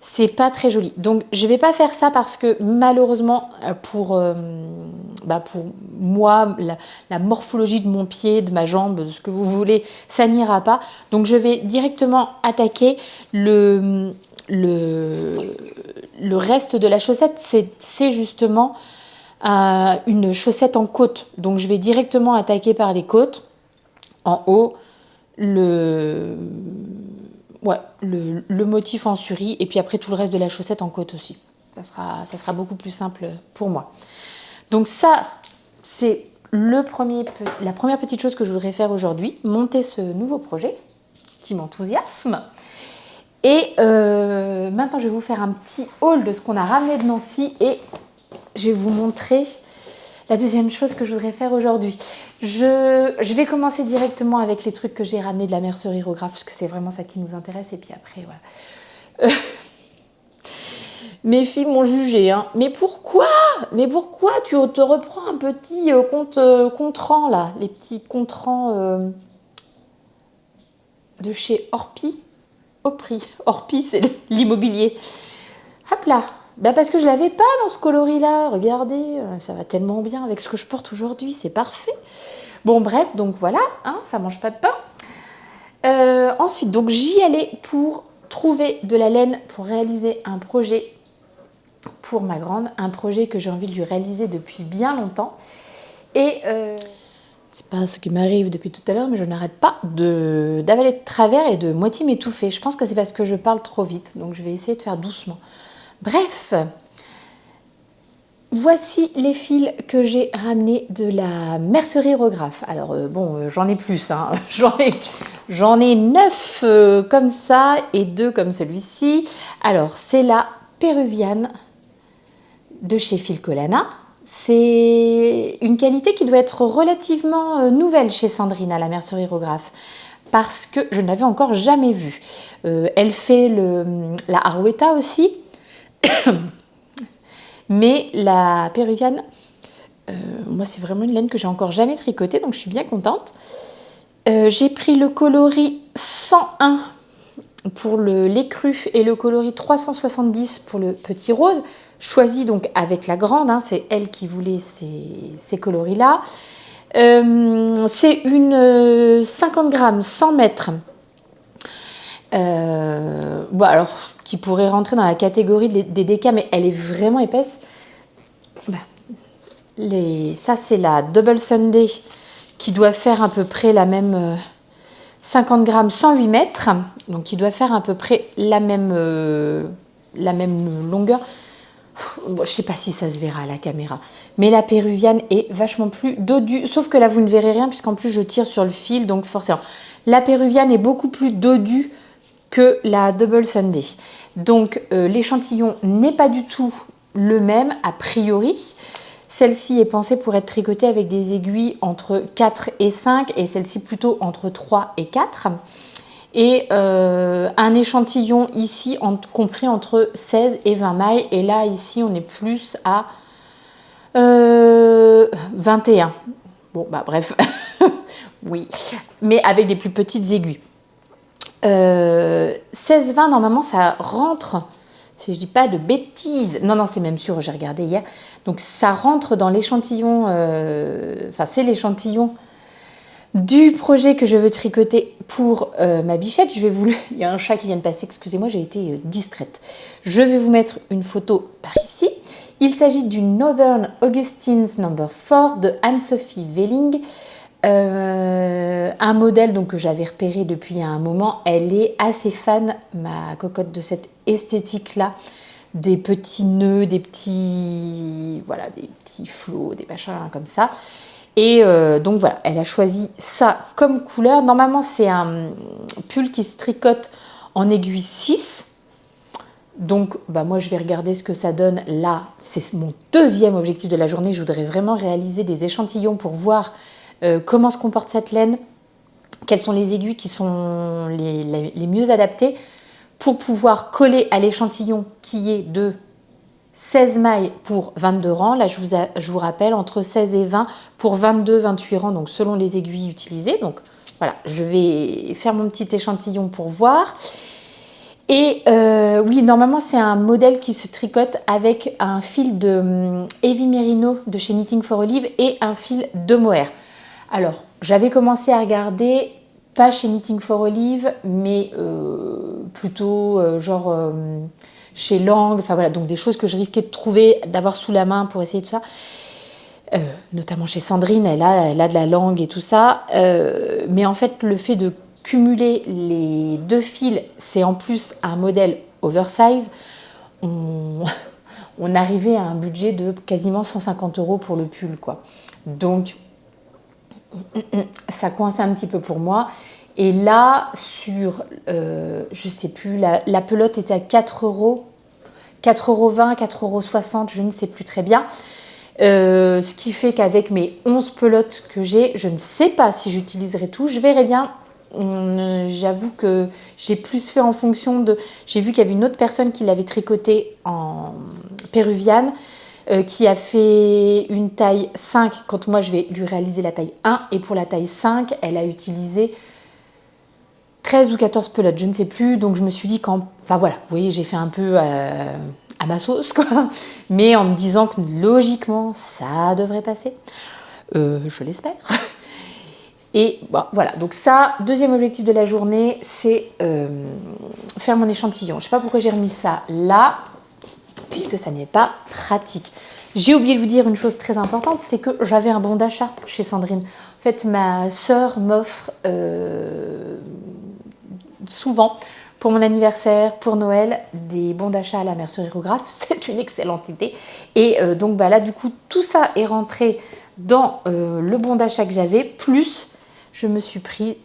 Speaker 1: C'est pas très joli. Donc, je vais pas faire ça parce que malheureusement, pour moi, la morphologie de mon pied, de ma jambe, de ce que vous voulez, ça n'ira pas. Donc, je vais directement attaquer le reste de la chaussette. C'est justement une chaussette en côte. Donc, je vais directement attaquer par les côtes. En haut, le motif en suri, et puis après tout le reste de la chaussette en côte aussi. Ça sera beaucoup plus simple pour moi. Donc ça, c'est la première petite chose que je voudrais faire aujourd'hui, monter ce nouveau projet qui m'enthousiasme. Et maintenant, je vais vous faire un petit haul de ce qu'on a ramené de Nancy et je vais vous montrer la deuxième chose que je voudrais faire aujourd'hui. Je vais commencer directement avec les trucs que j'ai ramenés de la mercerie Rograph, parce que c'est vraiment ça qui nous intéresse. Et puis après, voilà. Mes filles m'ont jugé. Hein. Mais pourquoi tu te reprends un petit compte-rang, là? Les petits compte-rangs de chez Orpi. Orpi, c'est l'immobilier. Hop là. Parce que je l'avais pas dans ce coloris-là. Regardez, ça va tellement bien avec ce que je porte aujourd'hui. C'est parfait. Bon, bref, donc voilà. Hein, ça mange pas de pain. Ensuite, donc j'y allais pour trouver de la laine pour réaliser un projet pour ma grande. Un projet que j'ai envie de lui réaliser depuis bien longtemps. Et c'est pas ce qui m'arrive depuis tout à l'heure, mais je n'arrête pas d'avaler de travers et de moitié m'étouffer. Je pense que c'est parce que je parle trop vite. Donc je vais essayer de faire doucement. Bref, voici les fils que j'ai ramenés de la mercerie Rograph. Alors j'en ai plus, hein. J'en ai 9 comme ça et 2 comme celui-ci. Alors c'est la péruviane de chez Filcolana. C'est une qualité qui doit être relativement nouvelle chez Sandrine à la mercerie Rograph, parce que je ne l'avais encore jamais vue. Elle fait la Arouetta aussi. Mais la péruviane, moi c'est vraiment une laine que j'ai encore jamais tricotée, donc je suis bien contente. J'ai pris le coloris 101 pour l'écru et le coloris 370 pour le petit rose, choisi donc avec la grande, hein, c'est elle qui voulait ces coloris-là. C'est une 50 grammes, 100 mètres, bon, alors, qui pourrait rentrer dans la catégorie des décas, mais elle est vraiment épaisse. Ça, c'est la Double Sunday qui doit faire à peu près la même 50 grammes, 108 mètres, donc qui doit faire à peu près la même longueur. Bon, je ne sais pas si ça se verra à la caméra, mais la péruviane est vachement plus dodue, sauf que là vous ne verrez rien puisqu'en plus je tire sur le fil, donc forcément la péruviane est beaucoup plus dodue que la Double Sunday. Donc l'échantillon n'est pas du tout le même a priori. Celle-ci est pensée pour être tricotée avec des aiguilles entre 4 et 5 et celle-ci plutôt entre 3 et 4. Et un échantillon ici compris entre 16 et 20 mailles. Et là, ici, on est plus à 21. Bon, bah bref, oui, mais avec des plus petites aiguilles. 16-20, normalement, ça rentre, si je dis pas de bêtises. Non, c'est même sûr, j'ai regardé hier. Donc, ça rentre dans l'échantillon, c'est l'échantillon du projet que je veux tricoter pour ma bichette. Il y a un chat qui vient de passer, excusez-moi, j'ai été distraite. Je vais vous mettre une photo par ici. Il s'agit du Northern Augustines No. 4 de Anne-Sophie Welling. Un modèle donc, que j'avais repéré depuis un moment. Elle est assez fan, ma cocotte, de cette esthétique-là. Des petits nœuds, des petits flots, des machins comme ça. Et donc voilà, elle a choisi ça comme couleur. Normalement, c'est un pull qui se tricote en aiguille 6. Donc, moi, je vais regarder ce que ça donne. Là, c'est mon deuxième objectif de la journée. Je voudrais vraiment réaliser des échantillons pour voir comment se comporte cette laine, quelles sont les aiguilles qui sont les mieux adaptées pour pouvoir coller à l'échantillon qui est de 16 mailles pour 22 rangs. Là, je vous rappelle, entre 16 et 20 pour 22-28 rangs, donc selon les aiguilles utilisées. Donc voilà, je vais faire mon petit échantillon pour voir. Et oui, normalement, c'est un modèle qui se tricote avec un fil de Heavy Merino de chez Knitting for Olive et un fil de mohair. Alors, j'avais commencé à regarder, pas chez Knitting for Olive, mais plutôt chez Lang, enfin voilà, donc des choses que je risquais de trouver, d'avoir sous la main pour essayer tout ça. Notamment chez Sandrine, elle a de la Lang et tout ça. Mais en fait, le fait de cumuler les deux fils, c'est en plus un modèle oversize. On arrivait à un budget de quasiment 150 € pour le pull, quoi. Donc, ça coinçait un petit peu pour moi. Et là, je sais plus, la pelote était à 4 €, 4,20 €, 4,60 €, je ne sais plus très bien. Ce qui fait qu'avec mes 11 pelotes que j'ai, je ne sais pas si j'utiliserai tout, je verrai bien. J'avoue que j'ai plus fait en fonction de... J'ai vu qu'il y avait une autre personne qui l'avait tricoté en péruviane, qui a fait une taille 5, quand moi je vais lui réaliser la taille 1, et pour la taille 5, elle a utilisé 13 ou 14 pelotes, je ne sais plus, donc je me suis dit enfin voilà, vous voyez, j'ai fait un peu à ma sauce, quoi, mais en me disant que logiquement, ça devrait passer, je l'espère. Et bon, voilà, donc ça, deuxième objectif de la journée, c'est faire mon échantillon. Je ne sais pas pourquoi j'ai remis ça là, puisque ça n'est pas pratique. J'ai oublié de vous dire une chose très importante, c'est que j'avais un bon d'achat chez Sandrine. En fait, ma sœur m'offre souvent, pour mon anniversaire, pour Noël, des bons d'achat à la mercerie Rographe. C'est une excellente idée. Et donc là, du coup, tout ça est rentré dans le bon d'achat que j'avais, plus je me suis pris...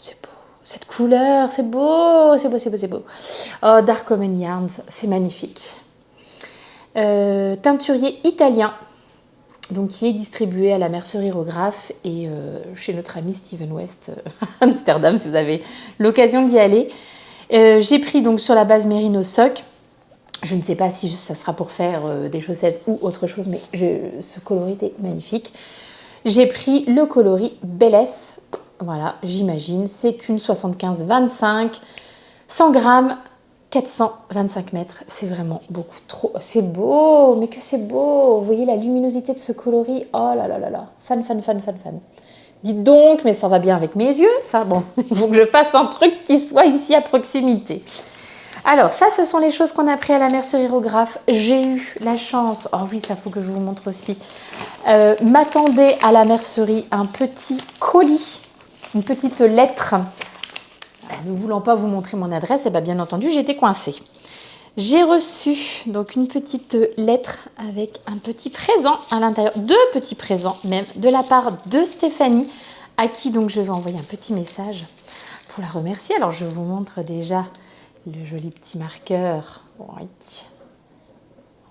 Speaker 1: c'est beau, cette couleur, c'est beau, c'est beau, c'est beau, c'est beau. Oh, Dark Omen Yarns, c'est magnifique. Teinturier italien, donc qui est distribué à la mercerie Rographe et chez notre ami Steven West à Amsterdam, si vous avez l'occasion d'y aller. J'ai pris donc sur la base Merino Sock. Je ne sais pas si ça sera pour faire des chaussettes ou autre chose, mais ce coloris est magnifique. J'ai pris le coloris Belleth. Voilà, j'imagine. C'est une 75-25, 100 grammes, 425 mètres. C'est vraiment beaucoup trop. C'est beau, mais que c'est beau. Vous voyez la luminosité de ce coloris. Oh là là là là. Fan, fan, fan, fan, fan. Dites donc, mais ça va bien avec mes yeux, ça. Bon, il faut que je fasse un truc qui soit ici à proximité. Alors, ça, ce sont les choses qu'on a appris à la mercerie Rographe. J'ai eu la chance, oh oui, ça faut que je vous montre aussi, m'attendait à la mercerie un petit colis, une petite lettre. Alors, ne voulant pas vous montrer mon adresse, et bien entendu, j'ai été coincée. J'ai reçu donc une petite lettre avec un petit présent à l'intérieur, 2 petits présents même, de la part de Stéphanie, à qui donc je vais envoyer un petit message pour la remercier. Alors, je vous montre déjà le joli petit marqueur. Oui.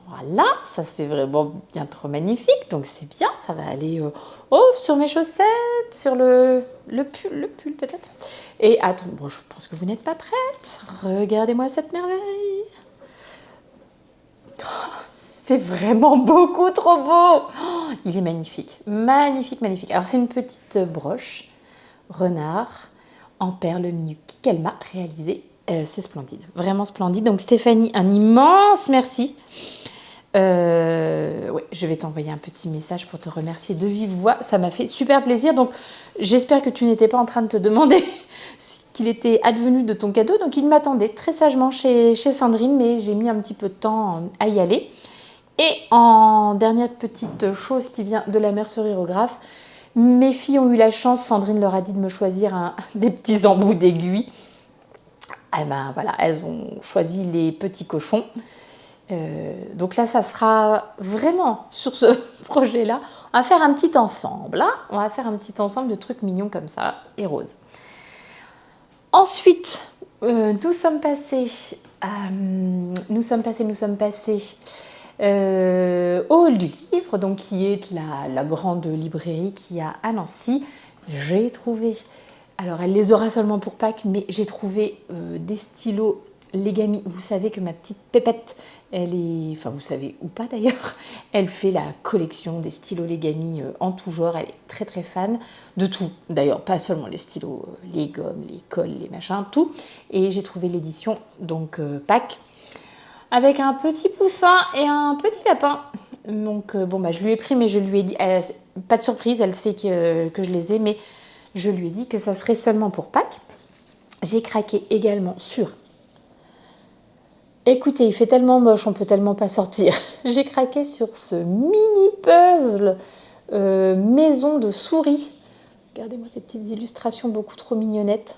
Speaker 1: Voilà, ça c'est vraiment bien trop magnifique. Donc c'est bien, ça va aller sur mes chaussettes, sur le pull peut-être. Et attends, bon, je pense que vous n'êtes pas prête. Regardez-moi cette merveille. Oh, c'est vraiment beaucoup trop beau. Oh, il est magnifique, magnifique, magnifique. Alors c'est une petite broche renard en perles Miyuki qu'elle m'a réalisée. C'est splendide, vraiment splendide. Donc Stéphanie, un immense merci. Ouais, je vais t'envoyer un petit message pour te remercier de vive voix. Ça m'a fait super plaisir. Donc j'espère que tu n'étais pas en train de te demander qu'il était advenu de ton cadeau. Donc il m'attendait très sagement chez Sandrine, mais j'ai mis un petit peu de temps à y aller. Et en dernière petite chose qui vient de la mercerie Rographe, mes filles ont eu la chance, Sandrine leur a dit de me choisir des petits embouts d'aiguilles. Eh ben voilà, elles ont choisi les petits cochons. Donc là, ça sera vraiment sur ce projet-là. On va faire un petit ensemble. Hein, on va faire un petit ensemble de trucs mignons comme ça et roses. Ensuite, nous sommes passés au hall du livre, donc qui est la grande librairie qu'il y a à Nancy. J'ai trouvé, alors elle les aura seulement pour Pâques, mais j'ai trouvé des stylos Legami. Vous savez que ma petite pépette, elle est, enfin vous savez ou pas d'ailleurs, elle fait la collection des stylos Legami en tout genre. Elle est très très fan de tout. D'ailleurs, pas seulement les stylos, les gommes, les colles, les machins, tout. Et j'ai trouvé l'édition donc Pâques avec un petit poussin et un petit lapin. Donc je lui ai pris, mais je lui ai dit, pas de surprise, elle sait que je les ai, mais je lui ai dit que ça serait seulement pour Pâques. J'ai craqué également sur... Écoutez, il fait tellement moche, on peut tellement pas sortir. J'ai craqué sur ce mini puzzle maison de souris. Regardez-moi ces petites illustrations beaucoup trop mignonnettes.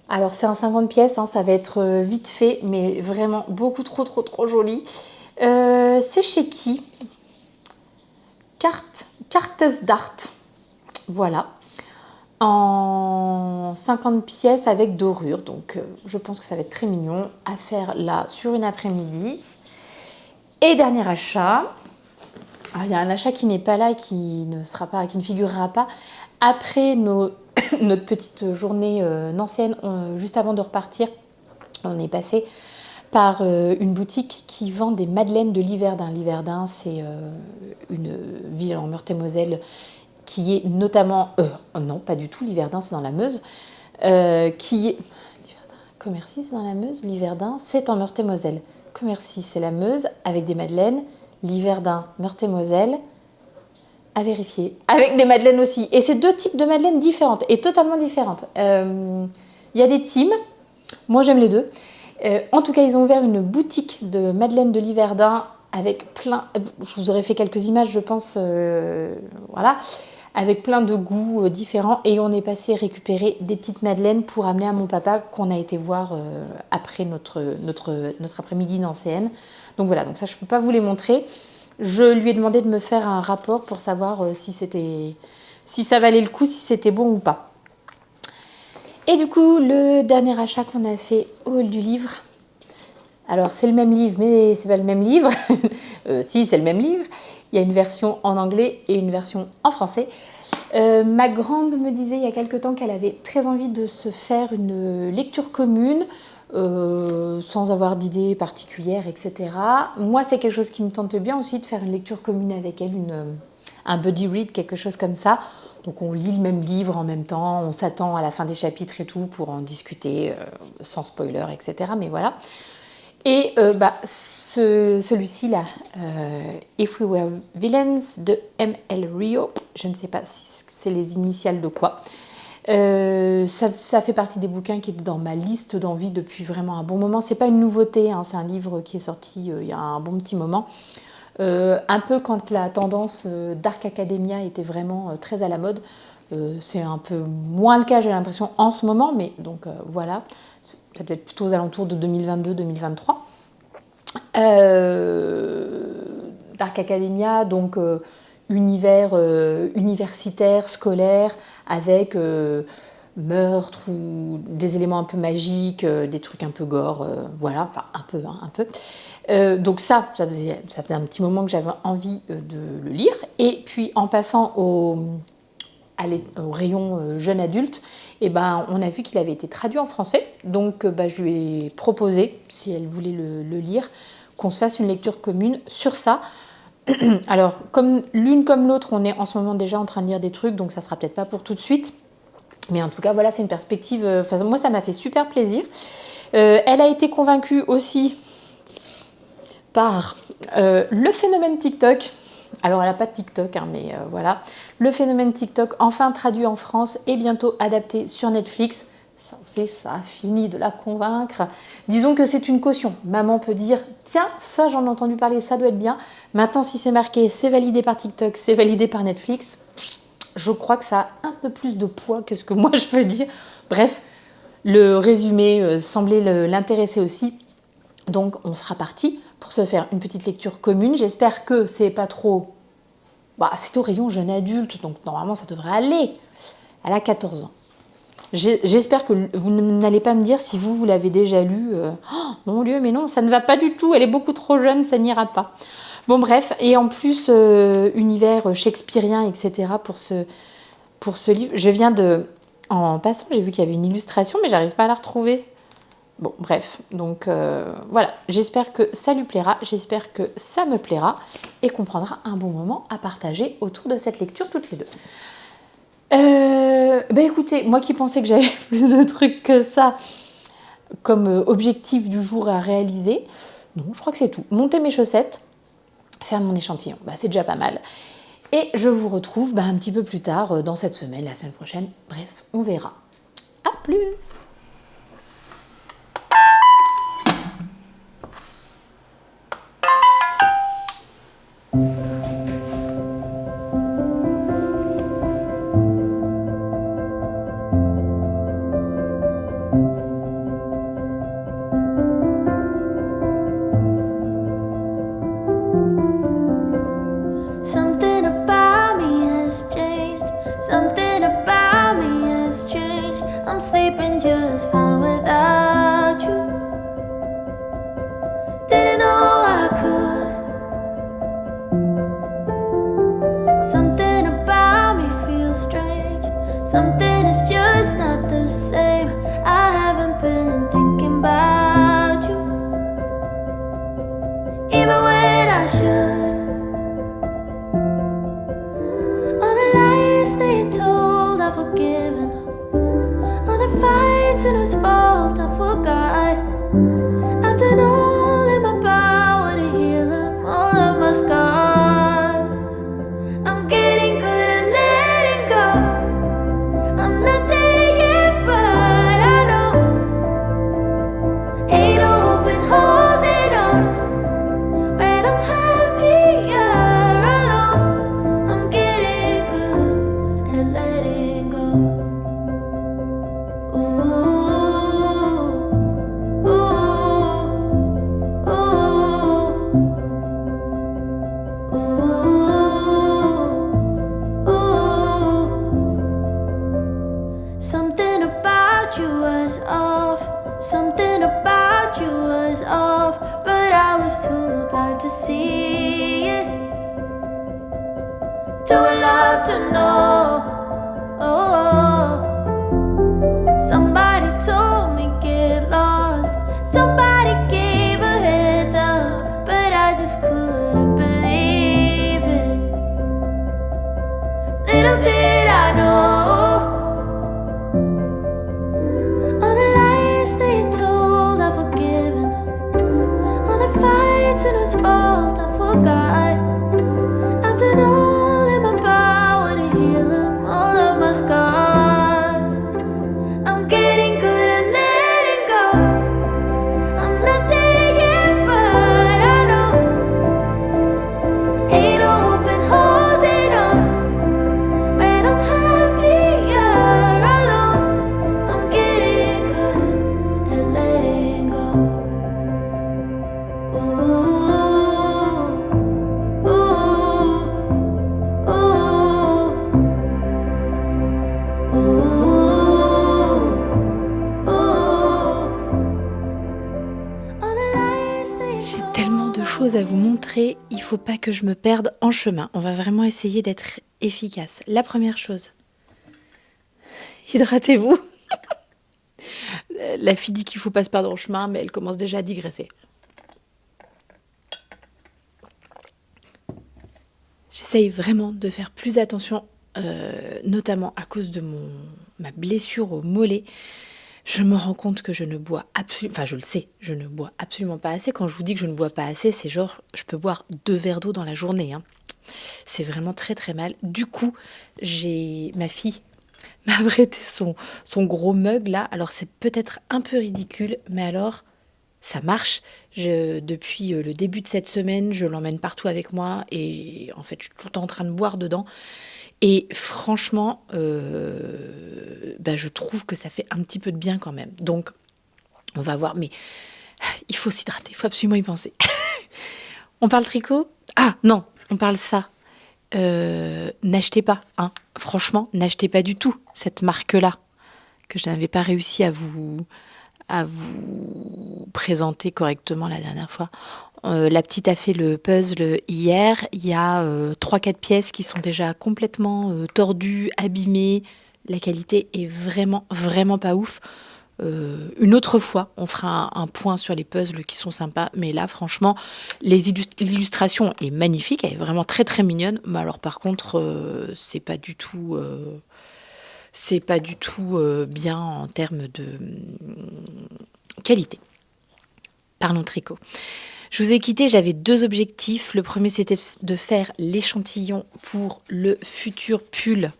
Speaker 1: Alors c'est un 50 pièces, hein, ça va être vite fait, mais vraiment beaucoup trop joli. C'est chez qui? Cartes d'Art. Voilà. En 50 pièces avec dorure. Donc je pense que ça va être très mignon à faire là sur une après-midi. Et dernier achat. Alors, il y a un achat qui n'est pas là, qui ne figurera pas. Après notre petite journée nancéenne, juste avant de repartir, on est passé par une boutique qui vend des madeleines de Liverdun. Liverdun, c'est une ville en Meurthe-et-Moselle qui est notamment... non, pas du tout, Liverdun, c'est dans la Meuse. Commercy, c'est dans la Meuse. Liverdun, c'est en Meurthe-et-Moselle. Commercy, c'est la Meuse, avec des madeleines. Liverdun, Meurthe-et-Moselle, à vérifier. Avec des madeleines aussi. Et c'est 2 types de madeleines différentes, et totalement différentes. Il y a des teams. Moi, j'aime les 2. En tout cas, ils ont ouvert une boutique de madeleines de Liverdun avec plein... Je vous aurais fait quelques images, je pense. Voilà. Avec plein de goûts différents. Et on est passé récupérer des petites madeleines pour amener à mon papa qu'on a été voir après notre après-midi nancéenne. Donc voilà, donc ça je ne peux pas vous les montrer. Je lui ai demandé de me faire un rapport pour savoir si ça valait le coup, si c'était bon ou pas. Et du coup, le dernier achat qu'on a fait au hall du livre, alors c'est le même livre, mais c'est pas le même livre. Si, c'est le même livre. Il y a une version en anglais et une version en français. Ma grande me disait il y a quelque temps qu'elle avait très envie de se faire une lecture commune, sans avoir d'idée particulière, etc. Moi, c'est quelque chose qui me tente bien aussi, de faire une lecture commune avec elle, un buddy read, quelque chose comme ça. Donc on lit le même livre en même temps, on s'attend à la fin des chapitres et tout pour en discuter sans spoiler, etc. Mais voilà. Et celui-ci là, If We Were Villains de M.L. Rio, je ne sais pas si c'est les initiales de quoi. Ça fait partie des bouquins qui est dans ma liste d'envie depuis vraiment un bon moment. C'est pas une nouveauté, hein, c'est un livre qui est sorti il y a un bon petit moment. Un peu quand la tendance Dark Academia était vraiment très à la mode. C'est un peu moins le cas, j'ai l'impression, en ce moment, mais donc voilà, ça devait être plutôt aux alentours de 2022-2023. Dark Academia, donc univers universitaire, scolaire, avec meurtre ou des éléments un peu magiques, des trucs un peu gore, voilà, enfin un peu, hein, un peu. Donc ça faisait un petit moment que j'avais envie de le lire. Et puis en passant au rayon jeune adulte, et ben, on a vu qu'il avait été traduit en français. Donc je lui ai proposé, si elle voulait le lire, qu'on se fasse une lecture commune sur ça. Alors, comme l'une comme l'autre, on est en ce moment déjà en train de lire des trucs, donc ça sera peut-être pas pour tout de suite. Mais en tout cas, voilà, c'est une perspective. Moi, ça m'a fait super plaisir. Elle a été convaincue aussi par le phénomène TikTok. Alors, elle n'a pas de TikTok, hein, mais voilà. Le phénomène TikTok, enfin traduit en France et bientôt adapté sur Netflix. Ça a fini de la convaincre. Disons que c'est une caution. Maman peut dire, tiens, ça j'en ai entendu parler, ça doit être bien. Maintenant, si c'est marqué, c'est validé par TikTok, c'est validé par Netflix, je crois que ça a un peu plus de poids que ce que moi je peux dire. Bref, le résumé semblait l'intéresser aussi. Donc, on sera parti pour se faire une petite lecture commune. J'espère que c'est pas trop... c'est au rayon jeune adulte, donc normalement ça devrait aller. Elle a 14 ans. J'espère que vous n'allez pas me dire si vous l'avez déjà lu. Oh, mon Dieu, mais non, ça ne va pas du tout. Elle est beaucoup trop jeune, ça n'ira pas. Bon, bref. Et en plus, univers shakespearien, etc. pour ce livre. Je viens de... En passant, j'ai vu qu'il y avait une illustration, mais j'arrive pas à la retrouver. Bon, bref. Donc, voilà. J'espère que ça lui plaira. J'espère que ça me plaira. Et qu'on prendra un bon moment à partager autour de cette lecture toutes les deux. Écoutez, moi qui pensais que j'avais plus de trucs que ça comme objectif du jour à réaliser, non, je crois que c'est tout. Monter mes chaussettes, faire mon échantillon, c'est déjà pas mal. Et je vous retrouve un petit peu plus tard dans cette semaine, la semaine prochaine. Bref, on verra. À plus!
Speaker 2: Something about me has changed. Something about me has changed. I'm sleeping just fine without you. Didn't know I could. Something about me feels strange. Something is just not the same. I haven't been thinking about you, even when I should. All the lies that you told, I've forgiven. All the fights and whose fault I forgot. I've done all in my power to heal them, all of my scars. I'm getting good at letting go. I'm not there yet, but I know ain't no hope in holding on when I'm happier alone. I'm getting good at letting go. Ooh, ooh, ooh, ooh, ooh. Something about you was off. Something about you was off, but I was too blind to see it. Too in love to know. Oh, somebody told me get lost. Somebody gave a heads up, but I just couldn't believe it. Little did I wasn't his fault, I forgot. I've done all in my power to heal him, all of my scars. I'm getting good at letting go. I'm not there yet, but I know ain't no hope in holding on. When I'm happier alone, I'm getting good at letting go. Ooh, ooh, ooh, ooh, ooh. All the lies they
Speaker 1: J'ai tellement de choses à vous montrer, il faut pas que je me perde en chemin. On va vraiment essayer d'être efficace. La première chose, hydratez-vous. La fille dit qu'il faut pas se perdre en chemin, mais elle commence déjà à digresser. J'essaye vraiment de faire plus attention, notamment à cause de ma blessure au mollet. Je me rends compte que je ne bois absolument... Enfin, je le sais, je ne bois absolument pas assez. Quand je vous dis que je ne bois pas assez, c'est genre, je peux boire 2 verres d'eau dans la journée, hein. C'est vraiment très très mal. Du coup, ma fille m'a prêté son gros mug là. Alors, c'est peut-être un peu ridicule, mais alors... Ça marche. Depuis le début de cette semaine, je l'emmène partout avec moi et en fait, je suis tout le temps en train de boire dedans. Et franchement, je trouve que ça fait un petit peu de bien quand même. Donc, on va voir. Mais il faut s'hydrater, il faut absolument y penser. On parle tricot ? Ah non, on parle ça. N'achetez pas, hein. Franchement, n'achetez pas du tout cette marque-là que je n'avais pas réussi à vous présenter correctement la dernière fois. La petite a fait le puzzle hier. Il y a 3-4 pièces qui sont déjà complètement tordues, abîmées. La qualité est vraiment, vraiment pas ouf. Une autre fois, on fera un point sur les puzzles qui sont sympas. Mais là, franchement, l'illustration est magnifique. Elle est vraiment très, très mignonne. Mais alors, par contre, c'est pas du tout... bien en termes de qualité. Parlons tricot. Je vous ai quitté, j'avais 2 objectifs. Le premier, c'était de faire l'échantillon pour le futur pull.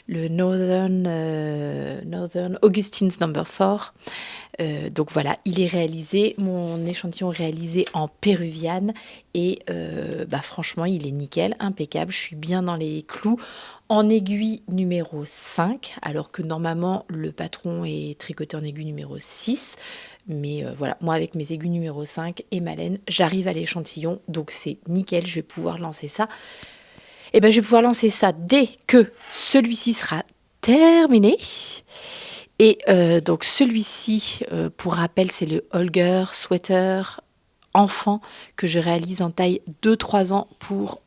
Speaker 1: Le Northern Augustine's Number 4. Donc voilà, il est réalisé, mon échantillon réalisé en péruviane et franchement il est nickel, impeccable, je suis bien dans les clous. En aiguille numéro 5, alors que normalement le patron est tricoté en aiguille numéro 6. Mais voilà, moi avec mes aiguilles numéro 5 et ma laine, j'arrive à l'échantillon, donc c'est nickel, je vais pouvoir lancer ça. Et je vais pouvoir lancer ça dès que celui-ci sera terminé. Et donc celui-ci, pour rappel, c'est le Holger Sweater enfant que je réalise en taille 2-3 ans pour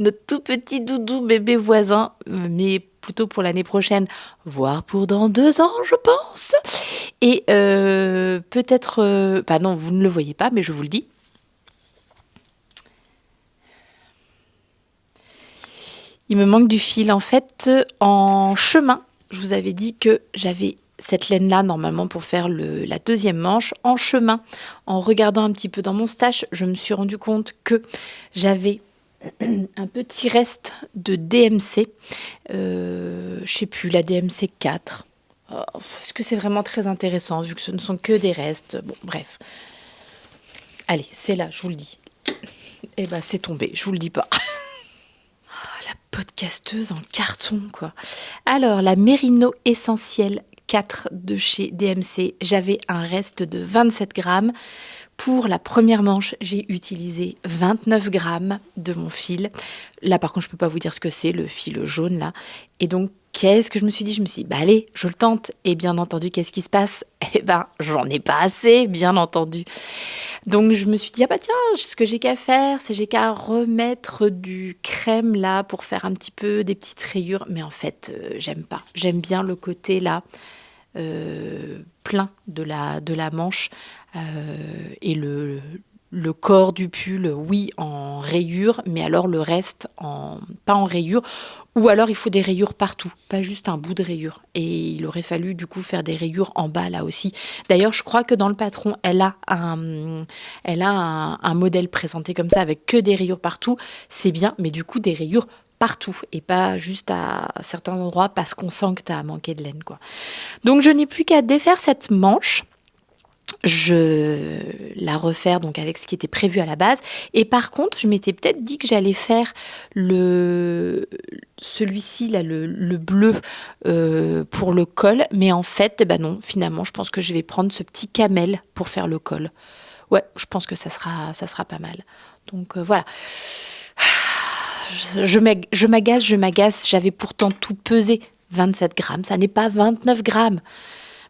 Speaker 1: notre tout petit doudou bébé voisin, mais plutôt pour l'année prochaine, voire pour dans 2 ans, je pense. Et peut-être... non, vous ne le voyez pas, mais je vous le dis. Il me manque du fil. En fait, en chemin, je vous avais dit que j'avais cette laine-là, normalement, pour faire la 2e manche. En chemin, en regardant un petit peu dans mon stash, je me suis rendu compte que j'avais un petit reste de DMC. Je sais plus, la DMC 4. Est-ce que c'est vraiment très intéressant, vu que ce ne sont que des restes ? Bon, bref. Allez, c'est là, je vous le dis. Eh c'est tombé, je vous le dis pas. Podcasteuse en carton, quoi. Alors, la Merino Essentielle 4 de chez DMC, j'avais un reste de 27 grammes. Pour la première manche, j'ai utilisé 29 grammes de mon fil. Là, par contre, je ne peux pas vous dire ce que c'est, le fil jaune, là. Et donc, qu'est-ce que je me suis dit ? Je me suis dit, allez, je le tente. Et bien entendu, qu'est-ce qui se passe ? J'en ai pas assez, bien entendu. Donc, je me suis dit, tiens, ce que j'ai qu'à faire, c'est j'ai qu'à remettre du crème, là, pour faire un petit peu des petites rayures. Mais en fait, j'aime pas. J'aime bien le côté, là, plein de la manche et le le corps du pull, oui, en rayures, mais alors le reste, pas en rayures. Ou alors il faut des rayures partout, pas juste un bout de rayure. Et il aurait fallu du coup faire des rayures en bas là aussi. D'ailleurs, je crois que dans le patron, elle a un modèle présenté comme ça avec que des rayures partout. C'est bien, mais du coup des rayures partout et pas juste à certains endroits parce qu'on sent que tu as manqué de laine, quoi. Donc je n'ai plus qu'à défaire cette manche. Je la refaire donc avec ce qui était prévu à la base. Et par contre, je m'étais peut-être dit que j'allais faire celui-ci, là, le bleu pour le col. Mais en fait, non, finalement, je pense que je vais prendre ce petit camel pour faire le col. Ouais, je pense que ça sera pas mal. Donc voilà. Je m'agace. J'avais pourtant tout pesé. 27 grammes, ça n'est pas 29 grammes.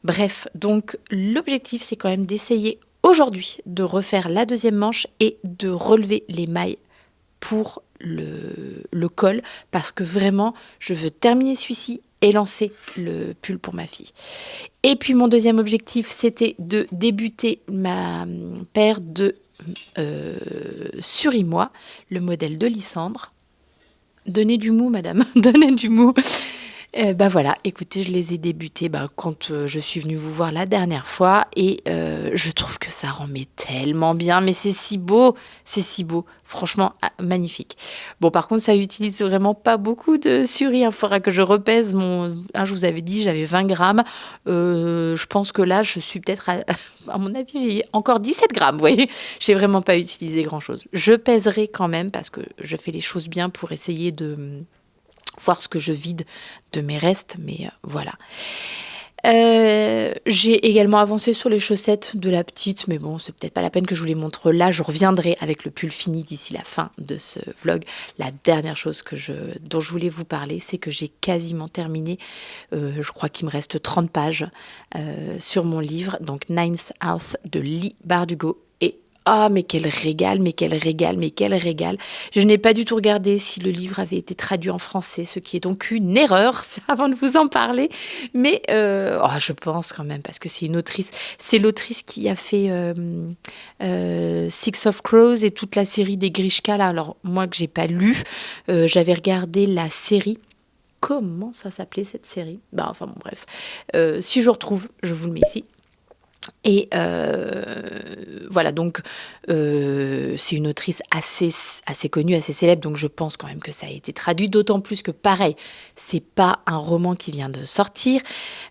Speaker 1: Bref, donc l'objectif, c'est quand même d'essayer aujourd'hui de refaire la deuxième manche et de relever les mailles pour le col, parce que vraiment, je veux terminer celui-ci et lancer le pull pour ma fille. Et puis mon deuxième objectif, c'était de débuter ma paire de Surimois, le modèle de Lysandre. Donnez du mou, madame, donnez du mou. Voilà, écoutez, je les ai débutés quand je suis venue vous voir la dernière fois et je trouve que ça rend je bien, mais c'est si beau, franchement magnifique. Bon, par contre, ça utilise vraiment pas beaucoup de suri, il faudra que je repèse je vous avais dit, j'avais 20 grammes, je pense que là, je suis peut-être, à mon avis, j'ai encore 17 grammes, vous voyez, j'ai vraiment pas utilisé grand-chose. Je pèserai quand même parce que je fais les choses bien pour essayer de voir ce que je vide de mes restes, mais voilà. J'ai également avancé sur les chaussettes de la petite, mais bon, c'est peut-être pas la peine que je vous les montre là. Je reviendrai avec le pull fini d'ici la fin de ce vlog. La dernière chose dont je voulais vous parler, c'est que j'ai quasiment terminé. Je crois qu'il me reste 30 pages sur mon livre, donc Ninth House de Leigh Bardugo. Ah, mais quel régal. Je n'ai pas du tout regardé si le livre avait été traduit en français, ce qui est donc une erreur, avant de vous en parler. Mais je pense quand même, parce que c'est l'autrice qui a fait Six of Crows et toute la série des Grishka, là. Alors, moi que j'ai pas lu, j'avais regardé la série. Comment ça s'appelait cette série ? Bref. Si je retrouve, je vous le mets ici. Et voilà, donc c'est une autrice assez connue, assez célèbre, donc je pense quand même que ça a été traduit, d'autant plus que pareil, c'est pas un roman qui vient de sortir.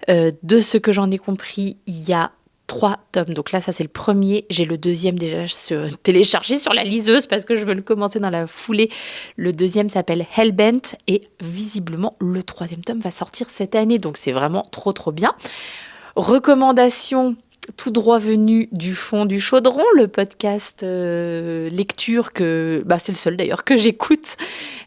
Speaker 1: De ce que j'en ai compris, il y a 3 tomes, donc là ça c'est le premier, j'ai le deuxième déjà téléchargé sur la liseuse parce que je veux le commencer dans la foulée. Le deuxième s'appelle Hellbent et visiblement le 3e tome va sortir cette année, donc c'est vraiment trop bien. Recommandation tout droit venu du fond du chaudron, le podcast lecture que c'est le seul d'ailleurs que j'écoute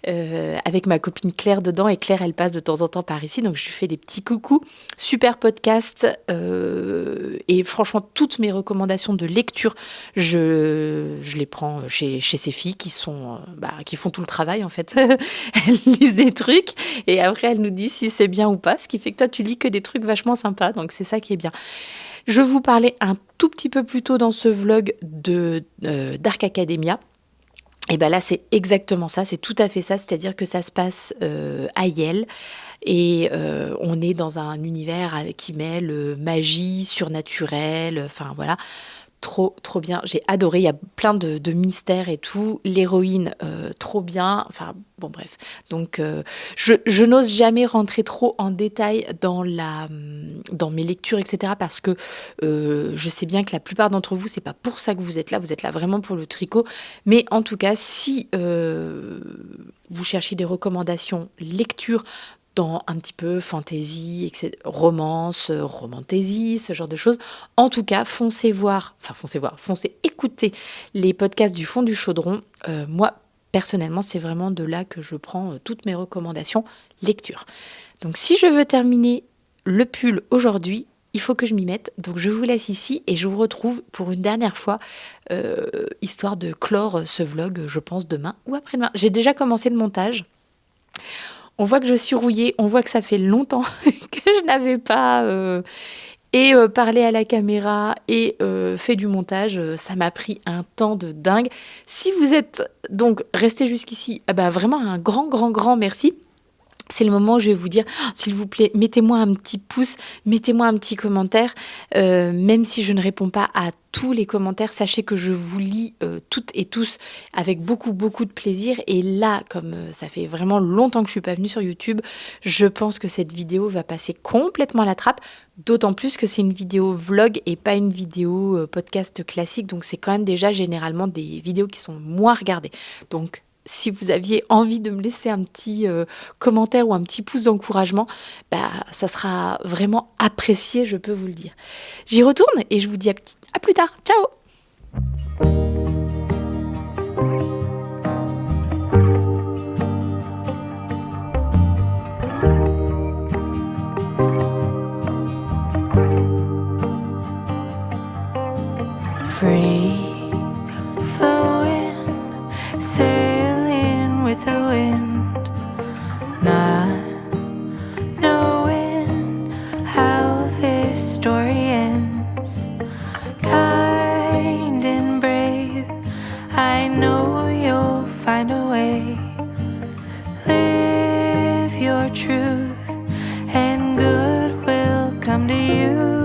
Speaker 1: avec ma copine Claire dedans, et Claire elle passe de temps en temps par ici, donc je lui fais des petits coucous. Super podcast et franchement toutes mes recommandations de lecture je les prends chez ces filles qui sont qui font tout le travail en fait. Elles lisent des trucs et après elles nous disent si c'est bien ou pas, ce qui fait que toi tu lis que des trucs vachement sympas, donc c'est ça qui est bien. Je vous parlais un tout petit peu plus tôt dans ce vlog de Dark Academia. Et là, c'est exactement ça, c'est tout à fait ça, c'est-à-dire que ça se passe à Yale et on est dans un univers qui mêle magie, surnaturel, enfin voilà. Trop bien, j'ai adoré, il y a plein de mystères et tout, l'héroïne trop bien, enfin bon bref, donc je n'ose jamais rentrer trop en détail dans mes lectures etc, parce que je sais bien que la plupart d'entre vous c'est pas pour ça que vous êtes là vraiment pour le tricot, mais en tout cas si vous cherchez des recommandations lecture dans un petit peu fantasy, romance, romantaisie, ce genre de choses. En tout cas, foncez écouter les podcasts du fond du chaudron. Moi, personnellement, c'est vraiment de là que je prends toutes mes recommandations lecture. Donc, si je veux terminer le pull aujourd'hui, il faut que je m'y mette. Donc, je vous laisse ici et je vous retrouve pour une dernière fois, histoire de clore ce vlog, je pense, demain ou après-demain. J'ai déjà commencé le montage. On voit que je suis rouillée, on voit que ça fait longtemps que je n'avais pas et parler à la caméra et fait du montage. Ça m'a pris un temps de dingue. Si vous êtes donc resté jusqu'ici, vraiment un grand merci. C'est le moment où je vais vous dire, s'il vous plaît, mettez-moi un petit pouce, mettez-moi un petit commentaire. Même si je ne réponds pas à tous les commentaires, sachez que je vous lis toutes et tous avec beaucoup de plaisir. Et là, comme ça fait vraiment longtemps que je suis pas venue sur YouTube, je pense que cette vidéo va passer complètement à la trappe. D'autant plus que c'est une vidéo vlog et pas une vidéo podcast classique. Donc c'est quand même déjà généralement des vidéos qui sont moins regardées. Donc si vous aviez envie de me laisser un petit commentaire ou un petit pouce d'encouragement, ça sera vraiment apprécié, je peux vous le dire. J'y retourne et je vous dis à plus tard. Ciao!
Speaker 2: Free flowing, sailing with the wind, not knowing how this story ends. Kind and brave, I know you'll find a way. Live your truth and good will come to you.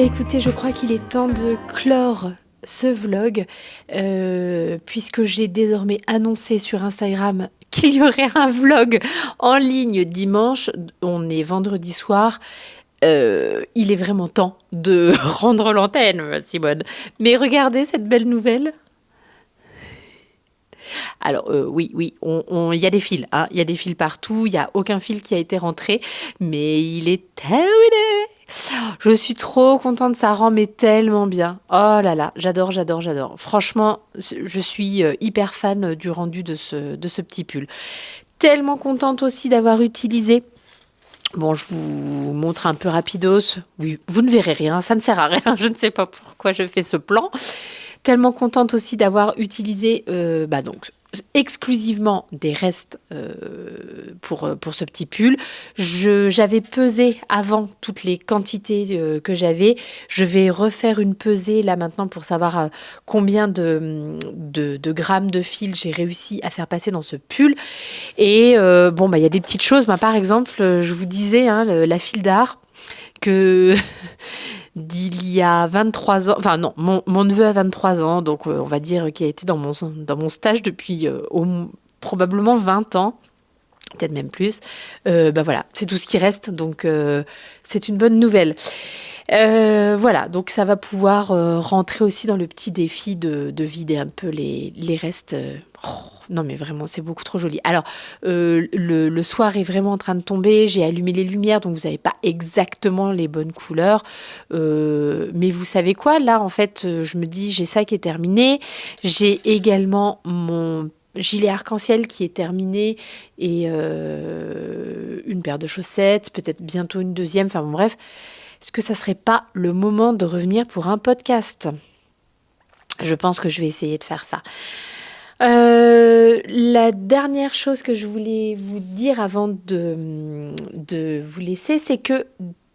Speaker 1: Écoutez, je crois qu'il est temps de clore ce vlog, puisque j'ai désormais annoncé sur Instagram qu'il y aurait un vlog en ligne dimanche. On est vendredi soir. Il est vraiment temps de rendre l'antenne, Simone. Mais regardez cette belle nouvelle. Alors oui, il y a des fils, hein, il y a des fils partout, il n'y a aucun fil qui a été rentré, mais il est terminé. Je suis trop contente, ça rend mais tellement bien. Oh là là, j'adore. Franchement, je suis hyper fan du rendu de ce petit pull. Tellement contente aussi d'avoir utilisé. Bon, je vous montre un peu rapidos. Oui, vous ne verrez rien, ça ne sert à rien. Je ne sais pas pourquoi je fais ce plan. Tellement contente aussi d'avoir utilisé donc exclusivement des restes pour ce petit pull. J'avais pesé avant toutes les quantités que j'avais. Je vais refaire une pesée là maintenant pour savoir combien de grammes de fil j'ai réussi à faire passer dans ce pull. Et il y a des petites choses. Par exemple, je vous disais, la file d'art que... d'il y a 23 ans, enfin non, mon neveu a 23 ans, donc on va dire qu'il a été dans mon stage depuis probablement 20 ans, peut-être même plus. Voilà, c'est tout ce qui reste, donc c'est une bonne nouvelle. Voilà, donc ça va pouvoir rentrer aussi dans le petit défi de vider un peu les restes. Non mais vraiment, c'est beaucoup trop joli. Alors, le soir est vraiment en train de tomber, j'ai allumé les lumières, donc vous n'avez pas exactement les bonnes couleurs. Mais vous savez quoi, là en fait, je me dis, j'ai ça qui est terminé. J'ai également mon gilet arc-en-ciel qui est terminé et une paire de chaussettes, peut-être bientôt une deuxième, enfin bon bref. Est-ce que ça serait pas le moment de revenir pour un podcast ? Je pense que je vais essayer de faire ça. La dernière chose que je voulais vous dire avant de vous laisser, c'est que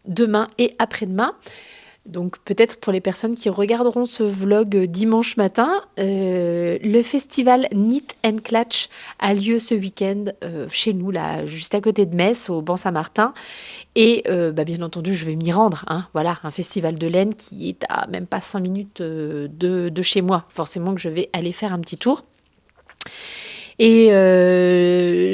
Speaker 1: demain et après-demain, Donc peut-être pour les personnes qui regarderont ce vlog dimanche matin, le festival Knit and Clutch a lieu ce week-end chez nous, là, juste à côté de Metz, au Ban Saint-Martin. Et bien entendu, je vais m'y rendre. Hein. Voilà, un festival de laine qui est à même pas 5 minutes de chez moi. Forcément que je vais aller faire un petit tour. Et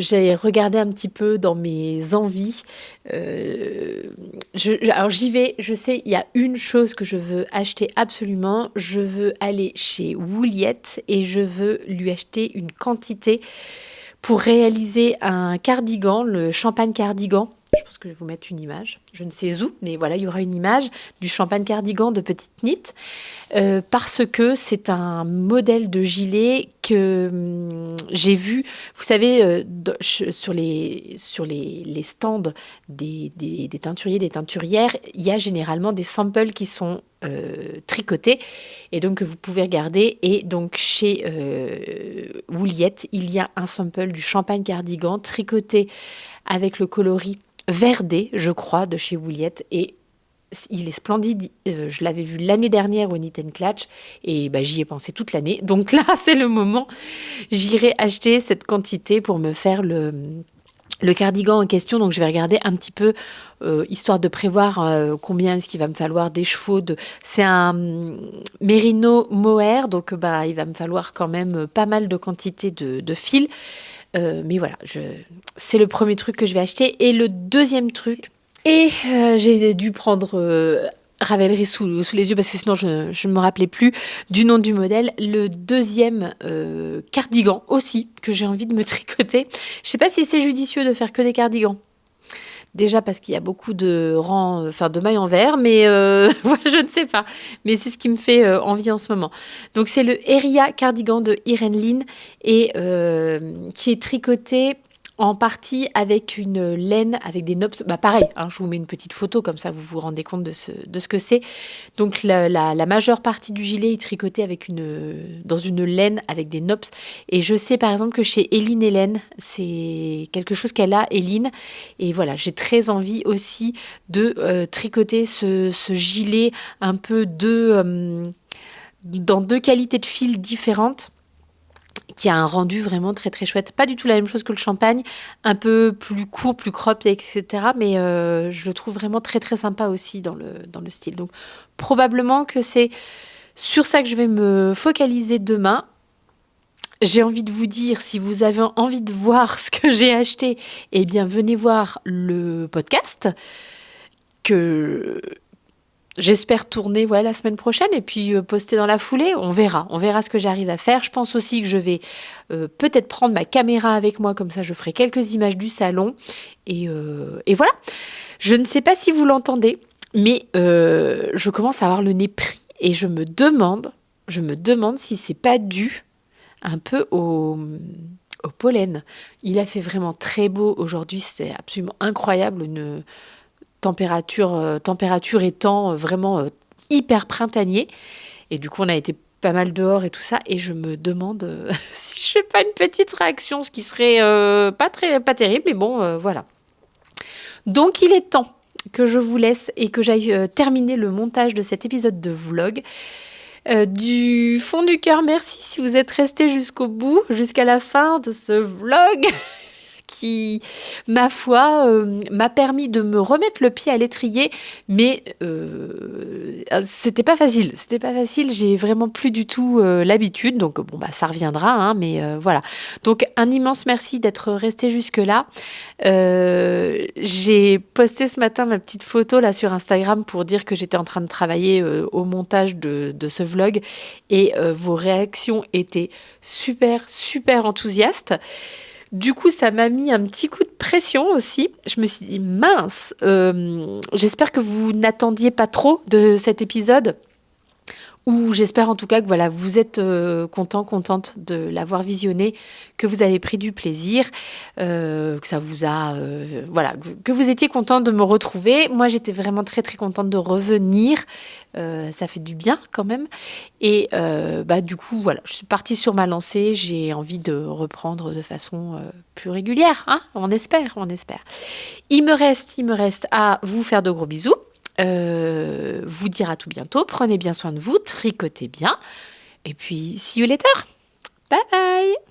Speaker 1: j'ai regardé un petit peu dans mes envies. Alors j'y vais, je sais, il y a une chose que je veux acheter absolument. Je veux aller chez Wooliette et je veux lui acheter une quantité pour réaliser un cardigan, le champagne cardigan. Je pense que je vais vous mettre une image, je ne sais où, mais voilà, il y aura une image du champagne cardigan de Petite Knit, parce que c'est un modèle de gilet que j'ai vu, vous savez, sur les stands des teinturiers, des teinturières, il y a généralement des samples qui sont tricotés et donc que vous pouvez regarder. Et donc chez Wooliette, il y a un sample du champagne cardigan tricoté avec le coloris verdé, je crois, de chez Wooliette, et il est splendide. Je l'avais vu l'année dernière au Knit and Clutch et j'y ai pensé toute l'année. Donc là, c'est le moment. J'irai acheter cette quantité pour me faire le cardigan en question. Donc je vais regarder un petit peu, histoire de prévoir combien est-ce qu'il va me falloir des chevaux. C'est un mérino mohair, donc il va me falloir quand même pas mal de quantité de fil. Mais voilà, c'est le premier truc que je vais acheter. Et le deuxième truc, j'ai dû prendre Ravelry sous les yeux parce que sinon je ne me rappelais plus du nom du modèle. Le deuxième cardigan aussi que j'ai envie de me tricoter. Je sais pas si c'est judicieux de faire que des cardigans. Déjà parce qu'il y a beaucoup de de mailles en verre, mais je ne sais pas. Mais c'est ce qui me fait envie en ce moment. Donc c'est le Eria cardigan de Irene Lin et qui est tricoté en partie avec une laine, avec des nopes. Pareil, hein, je vous mets une petite photo, comme ça vous vous rendez compte de ce que c'est. Donc la majeure partie du gilet est tricotée dans une laine avec des nopes. Et je sais par exemple que chez Eline Hélène, c'est quelque chose qu'elle a, Eline. Et voilà, j'ai très envie aussi de tricoter ce gilet un peu dans deux qualités de fils différentes, qui a un rendu vraiment très très chouette. Pas du tout la même chose que le champagne, un peu plus court, plus cropped, etc. Mais je le trouve vraiment très très sympa aussi dans le style. Donc probablement que c'est sur ça que je vais me focaliser demain. J'ai envie de vous dire, si vous avez envie de voir ce que j'ai acheté, eh bien venez voir le podcast que j'espère tourner la semaine prochaine et puis poster dans la foulée. On verra ce que j'arrive à faire. Je pense aussi que je vais peut-être prendre ma caméra avec moi, comme ça je ferai quelques images du salon. Et voilà. Je ne sais pas si vous l'entendez, mais je commence à avoir le nez pris et je me demande si c'est pas dû un peu au pollen. Il a fait vraiment très beau aujourd'hui, c'est absolument incroyable, une température étant vraiment hyper printanier. Et du coup, on a été pas mal dehors et tout ça. Et je me demande si je fais pas une petite réaction, ce qui serait pas terrible. Mais bon, voilà. Donc, il est temps que je vous laisse et que j'aille terminer le montage de cet épisode de vlog. Du fond du cœur, merci si vous êtes restés jusqu'au bout, jusqu'à la fin de ce vlog. Qui, ma foi, m'a permis de me remettre le pied à l'étrier, mais c'était pas facile, j'ai vraiment plus du tout l'habitude, donc ça reviendra, hein, mais voilà. Donc un immense merci d'être resté jusque-là. J'ai posté ce matin ma petite photo là sur Instagram pour dire que j'étais en train de travailler au montage de ce vlog, et vos réactions étaient super enthousiastes. Du coup, ça m'a mis un petit coup de pression aussi. Je me suis dit, mince, j'espère que vous n'attendiez pas trop de cet épisode. Ou j'espère en tout cas que vous êtes contente de l'avoir visionné, que vous avez pris du plaisir, que ça vous a... que vous étiez content de me retrouver. Moi, j'étais vraiment très très contente de revenir. Ça fait du bien quand même. Et du coup, je suis partie sur ma lancée. J'ai envie de reprendre de façon plus régulière. Hein, on espère. Il me reste à vous faire de gros bisous. vous dire à tout bientôt. Prenez bien soin de vous, tricotez bien. Et puis, see you later. Bye bye.